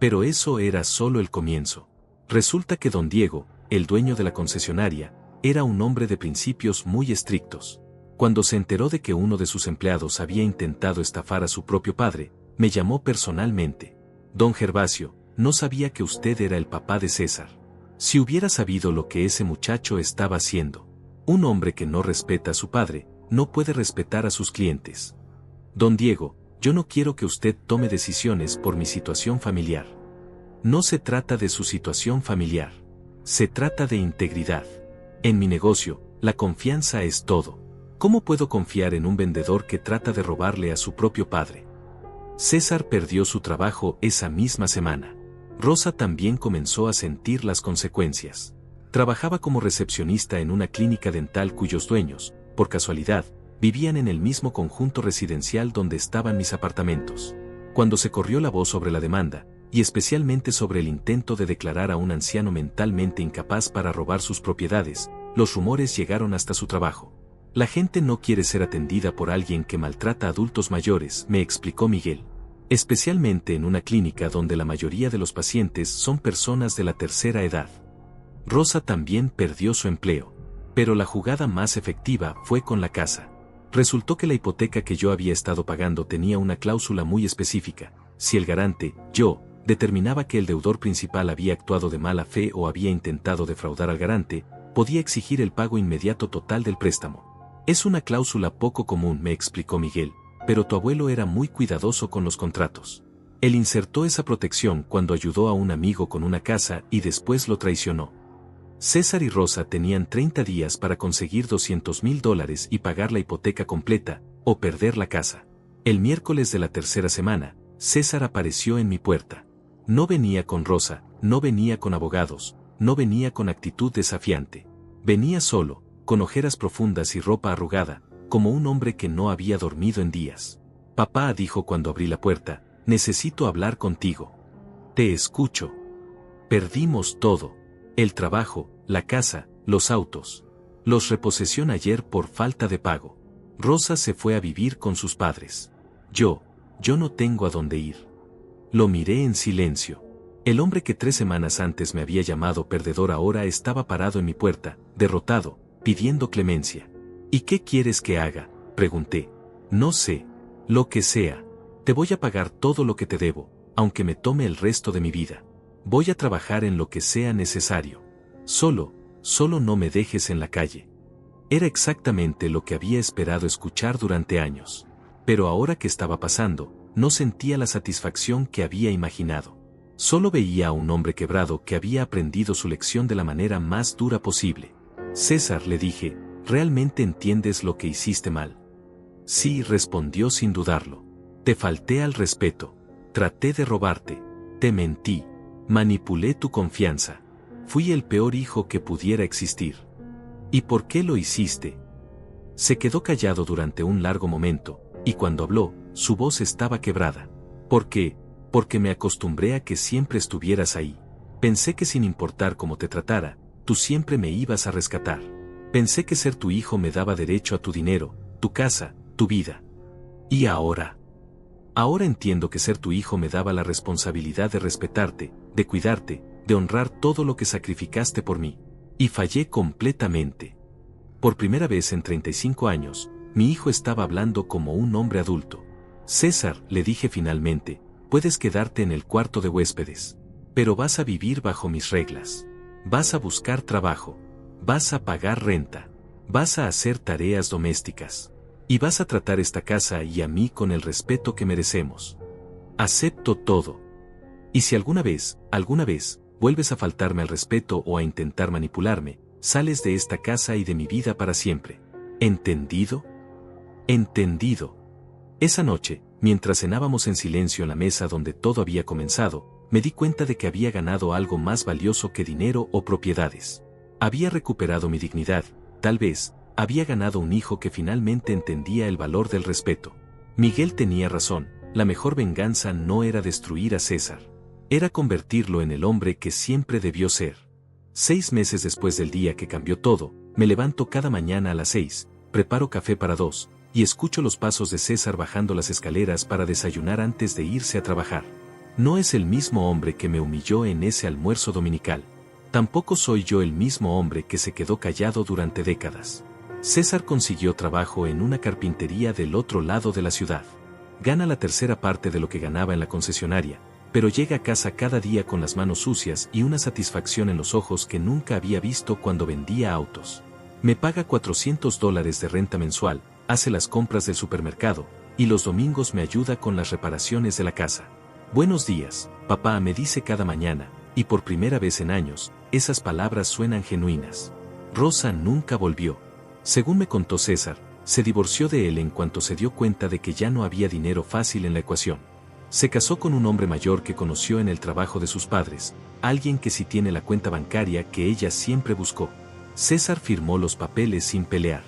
Pero eso era solo el comienzo. Resulta que don Diego, el dueño de la concesionaria, era un hombre de principios muy estrictos. Cuando se enteró de que uno de sus empleados había intentado estafar a su propio padre, me llamó personalmente. Don Gervasio, no sabía que usted era el papá de César. Si hubiera sabido lo que ese muchacho estaba haciendo. Un hombre que no respeta a su padre, no puede respetar a sus clientes. Don Diego, yo no quiero que usted tome decisiones por mi situación familiar. No se trata de su situación familiar. Se trata de integridad. En mi negocio, la confianza es todo. ¿Cómo puedo confiar en un vendedor que trata de robarle a su propio padre? César perdió su trabajo esa misma semana. Rosa también comenzó a sentir las consecuencias. Trabajaba como recepcionista en una clínica dental cuyos dueños, por casualidad, vivían en el mismo conjunto residencial donde estaban mis apartamentos. Cuando se corrió la voz sobre la demanda, y especialmente sobre el intento de declarar a un anciano mentalmente incapaz para robar sus propiedades, los rumores llegaron hasta su trabajo. La gente no quiere ser atendida por alguien que maltrata a adultos mayores, me explicó Miguel. Especialmente en una clínica donde la mayoría de los pacientes son personas de la tercera edad. Rosa también perdió su empleo. Pero la jugada más efectiva fue con la casa. Resultó que la hipoteca que yo había estado pagando tenía una cláusula muy específica. Si el garante, yo, determinaba que el deudor principal había actuado de mala fe o había intentado defraudar al garante, podía exigir el pago inmediato total del préstamo. Es una cláusula poco común, me explicó Miguel, pero tu abuelo era muy cuidadoso con los contratos. Él insertó esa protección cuando ayudó a un amigo con una casa y después lo traicionó. César y Rosa tenían 30 días para conseguir $200,000 y pagar la hipoteca completa, o perder la casa. El miércoles de la tercera semana, César apareció en mi puerta. No venía con Rosa, no venía con abogados, no venía con actitud desafiante. Venía solo, con ojeras profundas y ropa arrugada, como un hombre que no había dormido en días. Papá, dijo cuando abrí la puerta, necesito hablar contigo. Te escucho. Perdimos todo. El trabajo, la casa, los autos. Los reposesionó ayer por falta de pago. Rosa se fue a vivir con sus padres. Yo no tengo a dónde ir. Lo miré en silencio. El hombre que 3 semanas antes me había llamado perdedor ahora estaba parado en mi puerta, derrotado, pidiendo clemencia. ¿Y qué quieres que haga?, pregunté. No sé. Lo que sea. Te voy a pagar todo lo que te debo, aunque me tome el resto de mi vida. Voy a trabajar en lo que sea necesario. Solo no me dejes en la calle. Era exactamente lo que había esperado escuchar durante años. Pero ahora que estaba pasando, no sentía la satisfacción que había imaginado. Solo veía a un hombre quebrado que había aprendido su lección de la manera más dura posible. César, le dije, ¿realmente entiendes lo que hiciste mal? Sí, respondió sin dudarlo. Te falté al respeto. Traté de robarte. Te mentí. Manipulé tu confianza. Fui el peor hijo que pudiera existir. ¿Y por qué lo hiciste? Se quedó callado durante un largo momento, y cuando habló, su voz estaba quebrada. ¿Por qué? Porque me acostumbré a que siempre estuvieras ahí. Pensé que sin importar cómo te tratara, tú siempre me ibas a rescatar. Pensé que ser tu hijo me daba derecho a tu dinero, tu casa, tu vida. ¿Y ahora? Ahora entiendo que ser tu hijo me daba la responsabilidad de respetarte, de cuidarte, de honrar todo lo que sacrificaste por mí. Y fallé completamente. Por primera vez en 35 años, mi hijo estaba hablando como un hombre adulto. César, le dije finalmente, puedes quedarte en el cuarto de huéspedes. Pero vas a vivir bajo mis reglas. Vas a buscar trabajo. Vas a pagar renta. Vas a hacer tareas domésticas. Y vas a tratar esta casa y a mí con el respeto que merecemos. Acepto todo. Y si alguna vez, vuelves a faltarme al respeto o a intentar manipularme, sales de esta casa y de mi vida para siempre. ¿Entendido? Entendido. Esa noche, mientras cenábamos en silencio en la mesa donde todo había comenzado, me di cuenta de que había ganado algo más valioso que dinero o propiedades. Había recuperado mi dignidad, tal vez, había ganado un hijo que finalmente entendía el valor del respeto. Miguel tenía razón, la mejor venganza no era destruir a César. Era convertirlo en el hombre que siempre debió ser. 6 meses después del día que cambió todo, me levanto cada mañana a las 6, preparo café para 2, y escucho los pasos de César bajando las escaleras para desayunar antes de irse a trabajar. No es el mismo hombre que me humilló en ese almuerzo dominical. Tampoco soy yo el mismo hombre que se quedó callado durante décadas. César consiguió trabajo en una carpintería del otro lado de la ciudad. Gana la tercera parte de lo que ganaba en la concesionaria, pero llega a casa cada día con las manos sucias y una satisfacción en los ojos que nunca había visto cuando vendía autos. Me paga $400 de renta mensual, hace las compras del supermercado, y los domingos me ayuda con las reparaciones de la casa. Buenos días, papá, me dice cada mañana, y por primera vez en años, esas palabras suenan genuinas. Rosa nunca volvió. Según me contó César, se divorció de él en cuanto se dio cuenta de que ya no había dinero fácil en la ecuación. Se casó con un hombre mayor que conoció en el trabajo de sus padres, alguien que sí tiene la cuenta bancaria que ella siempre buscó. César firmó los papeles sin pelear.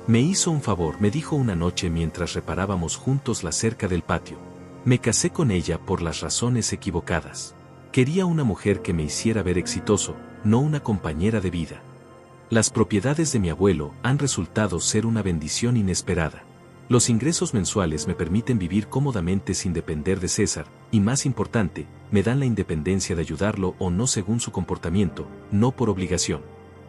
Me hizo un favor, me dijo una noche mientras reparábamos juntos la cerca del patio. Me casé con ella por las razones equivocadas. Quería una mujer que me hiciera ver exitoso, no una compañera de vida. Las propiedades de mi abuelo han resultado ser una bendición inesperada. Los ingresos mensuales me permiten vivir cómodamente sin depender de César, y más importante, me dan la independencia de ayudarlo o no según su comportamiento, no por obligación.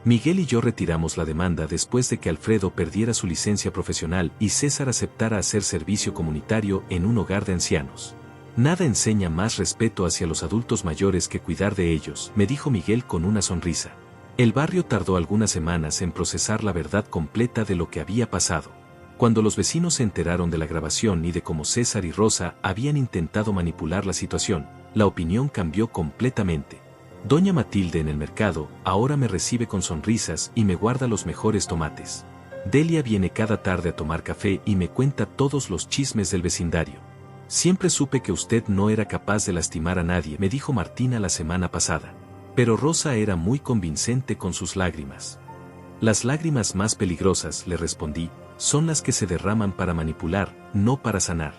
Miguel y yo retiramos la demanda después de que Alfredo perdiera su licencia profesional y César aceptara hacer servicio comunitario en un hogar de ancianos. Nada enseña más respeto hacia los adultos mayores que cuidar de ellos, me dijo Miguel con una sonrisa. El barrio tardó algunas semanas en procesar la verdad completa de lo que había pasado. Cuando los vecinos se enteraron de la grabación y de cómo César y Rosa habían intentado manipular la situación, la opinión cambió completamente. Doña Matilde en el mercado ahora me recibe con sonrisas y me guarda los mejores tomates. Delia viene cada tarde a tomar café y me cuenta todos los chismes del vecindario. Siempre supe que usted no era capaz de lastimar a nadie, me dijo Martina la semana pasada. Pero Rosa era muy convincente con sus lágrimas. Las lágrimas más peligrosas, le respondí, son las que se derraman para manipular, no para sanar.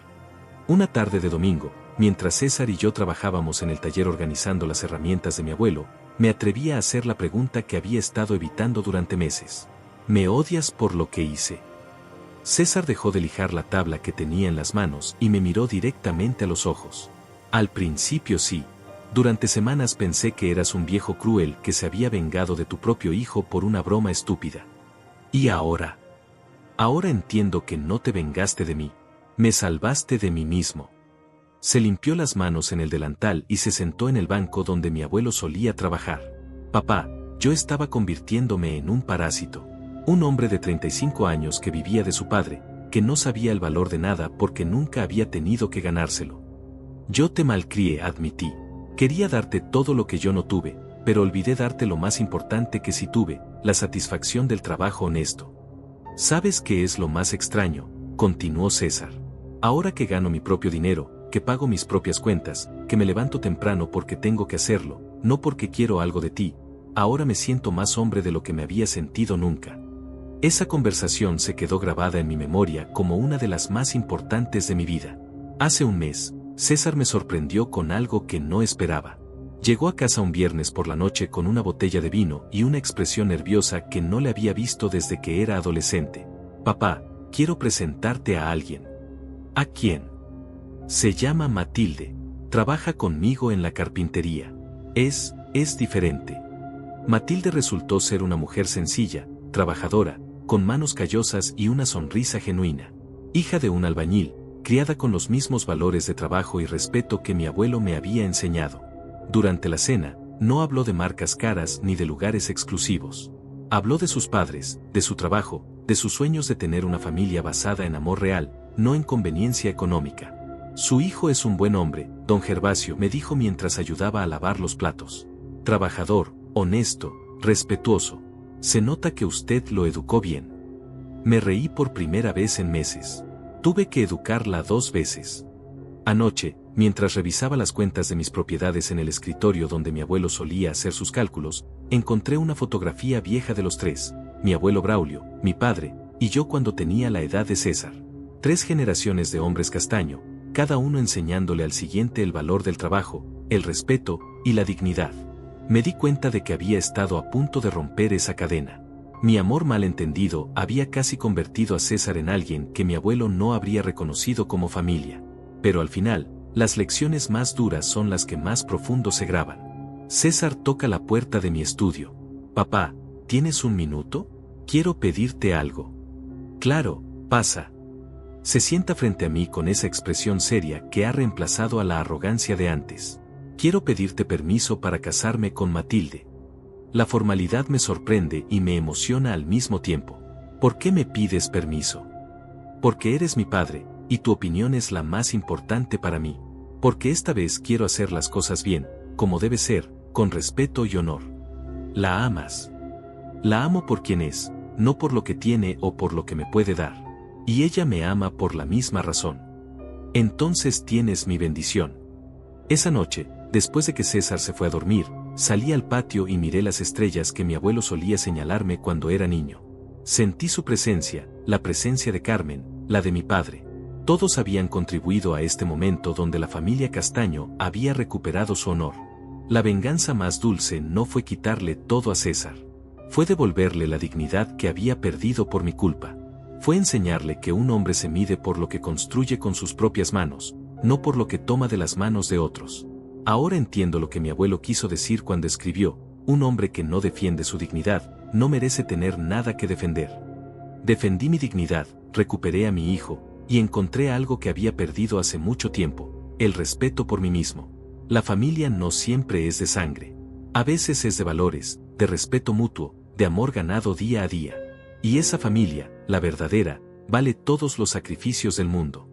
Una tarde de domingo, mientras César y yo trabajábamos en el taller organizando las herramientas de mi abuelo, me atreví a hacer la pregunta que había estado evitando durante meses. ¿Me odias por lo que hice? César dejó de lijar la tabla que tenía en las manos y me miró directamente a los ojos. Al principio sí. Durante semanas pensé que eras un viejo cruel que se había vengado de tu propio hijo por una broma estúpida. ¿Y ahora? Ahora entiendo que no te vengaste de mí. Me salvaste de mí mismo. Se limpió las manos en el delantal y se sentó en el banco donde mi abuelo solía trabajar. Papá, yo estaba convirtiéndome en un parásito. Un hombre de 35 años que vivía de su padre, que no sabía el valor de nada porque nunca había tenido que ganárselo. Yo te malcrié, admití. Quería darte todo lo que yo no tuve, pero olvidé darte lo más importante que sí tuve, la satisfacción del trabajo honesto. ¿Sabes qué es lo más extraño?, continuó César. Ahora que gano mi propio dinero, que pago mis propias cuentas, que me levanto temprano porque tengo que hacerlo, no porque quiero algo de ti, ahora me siento más hombre de lo que me había sentido nunca. Esa conversación se quedó grabada en mi memoria como una de las más importantes de mi vida. Hace un mes, César me sorprendió con algo que no esperaba. Llegó a casa un viernes por la noche con una botella de vino y una expresión nerviosa que no le había visto desde que era adolescente. Papá, quiero presentarte a alguien. ¿A quién? Se llama Matilde. Trabaja conmigo en la carpintería. Es diferente. Matilde resultó ser una mujer sencilla, trabajadora, con manos callosas y una sonrisa genuina. Hija de un albañil, criada con los mismos valores de trabajo y respeto que mi abuelo me había enseñado. Durante la cena, no habló de marcas caras ni de lugares exclusivos. Habló de sus padres, de su trabajo, de sus sueños de tener una familia basada en amor real, no en conveniencia económica. Su hijo es un buen hombre, don Gervasio me dijo mientras ayudaba a lavar los platos. Trabajador, honesto, respetuoso. Se nota que usted lo educó bien. Me reí por primera vez en meses. Tuve que educarla 2 veces. Anoche, mientras revisaba las cuentas de mis propiedades en el escritorio donde mi abuelo solía hacer sus cálculos, encontré una fotografía vieja de los 3, mi abuelo Braulio, mi padre, y yo cuando tenía la edad de César. 3 generaciones de hombres castaño, cada uno enseñándole al siguiente el valor del trabajo, el respeto y la dignidad. Me di cuenta de que había estado a punto de romper esa cadena. Mi amor malentendido había casi convertido a César en alguien que mi abuelo no habría reconocido como familia. Pero al final, las lecciones más duras son las que más profundo se graban. César toca la puerta de mi estudio. Papá, ¿tienes un minuto? Quiero pedirte algo. Claro, pasa. Se sienta frente a mí con esa expresión seria que ha reemplazado a la arrogancia de antes. Quiero pedirte permiso para casarme con Matilde. La formalidad me sorprende y me emociona al mismo tiempo. ¿Por qué me pides permiso? Porque eres mi padre, y tu opinión es la más importante para mí. Porque esta vez quiero hacer las cosas bien, como debe ser, con respeto y honor. ¿La amas? La amo por quien es, no por lo que tiene o por lo que me puede dar. Y ella me ama por la misma razón. Entonces tienes mi bendición. Esa noche, después de que César se fue a dormir, salí al patio y miré las estrellas que mi abuelo solía señalarme cuando era niño. Sentí su presencia, la presencia de Carmen, la de mi padre. Todos habían contribuido a este momento donde la familia Castaño había recuperado su honor. La venganza más dulce no fue quitarle todo a César. Fue devolverle la dignidad que había perdido por mi culpa. Fue enseñarle que un hombre se mide por lo que construye con sus propias manos, no por lo que toma de las manos de otros. Ahora entiendo lo que mi abuelo quiso decir cuando escribió, un hombre que no defiende su dignidad, no merece tener nada que defender. Defendí mi dignidad, recuperé a mi hijo, y encontré algo que había perdido hace mucho tiempo, el respeto por mí mismo. La familia no siempre es de sangre. A veces es de valores, de respeto mutuo, de amor ganado día a día. Y esa familia, la verdadera, vale todos los sacrificios del mundo.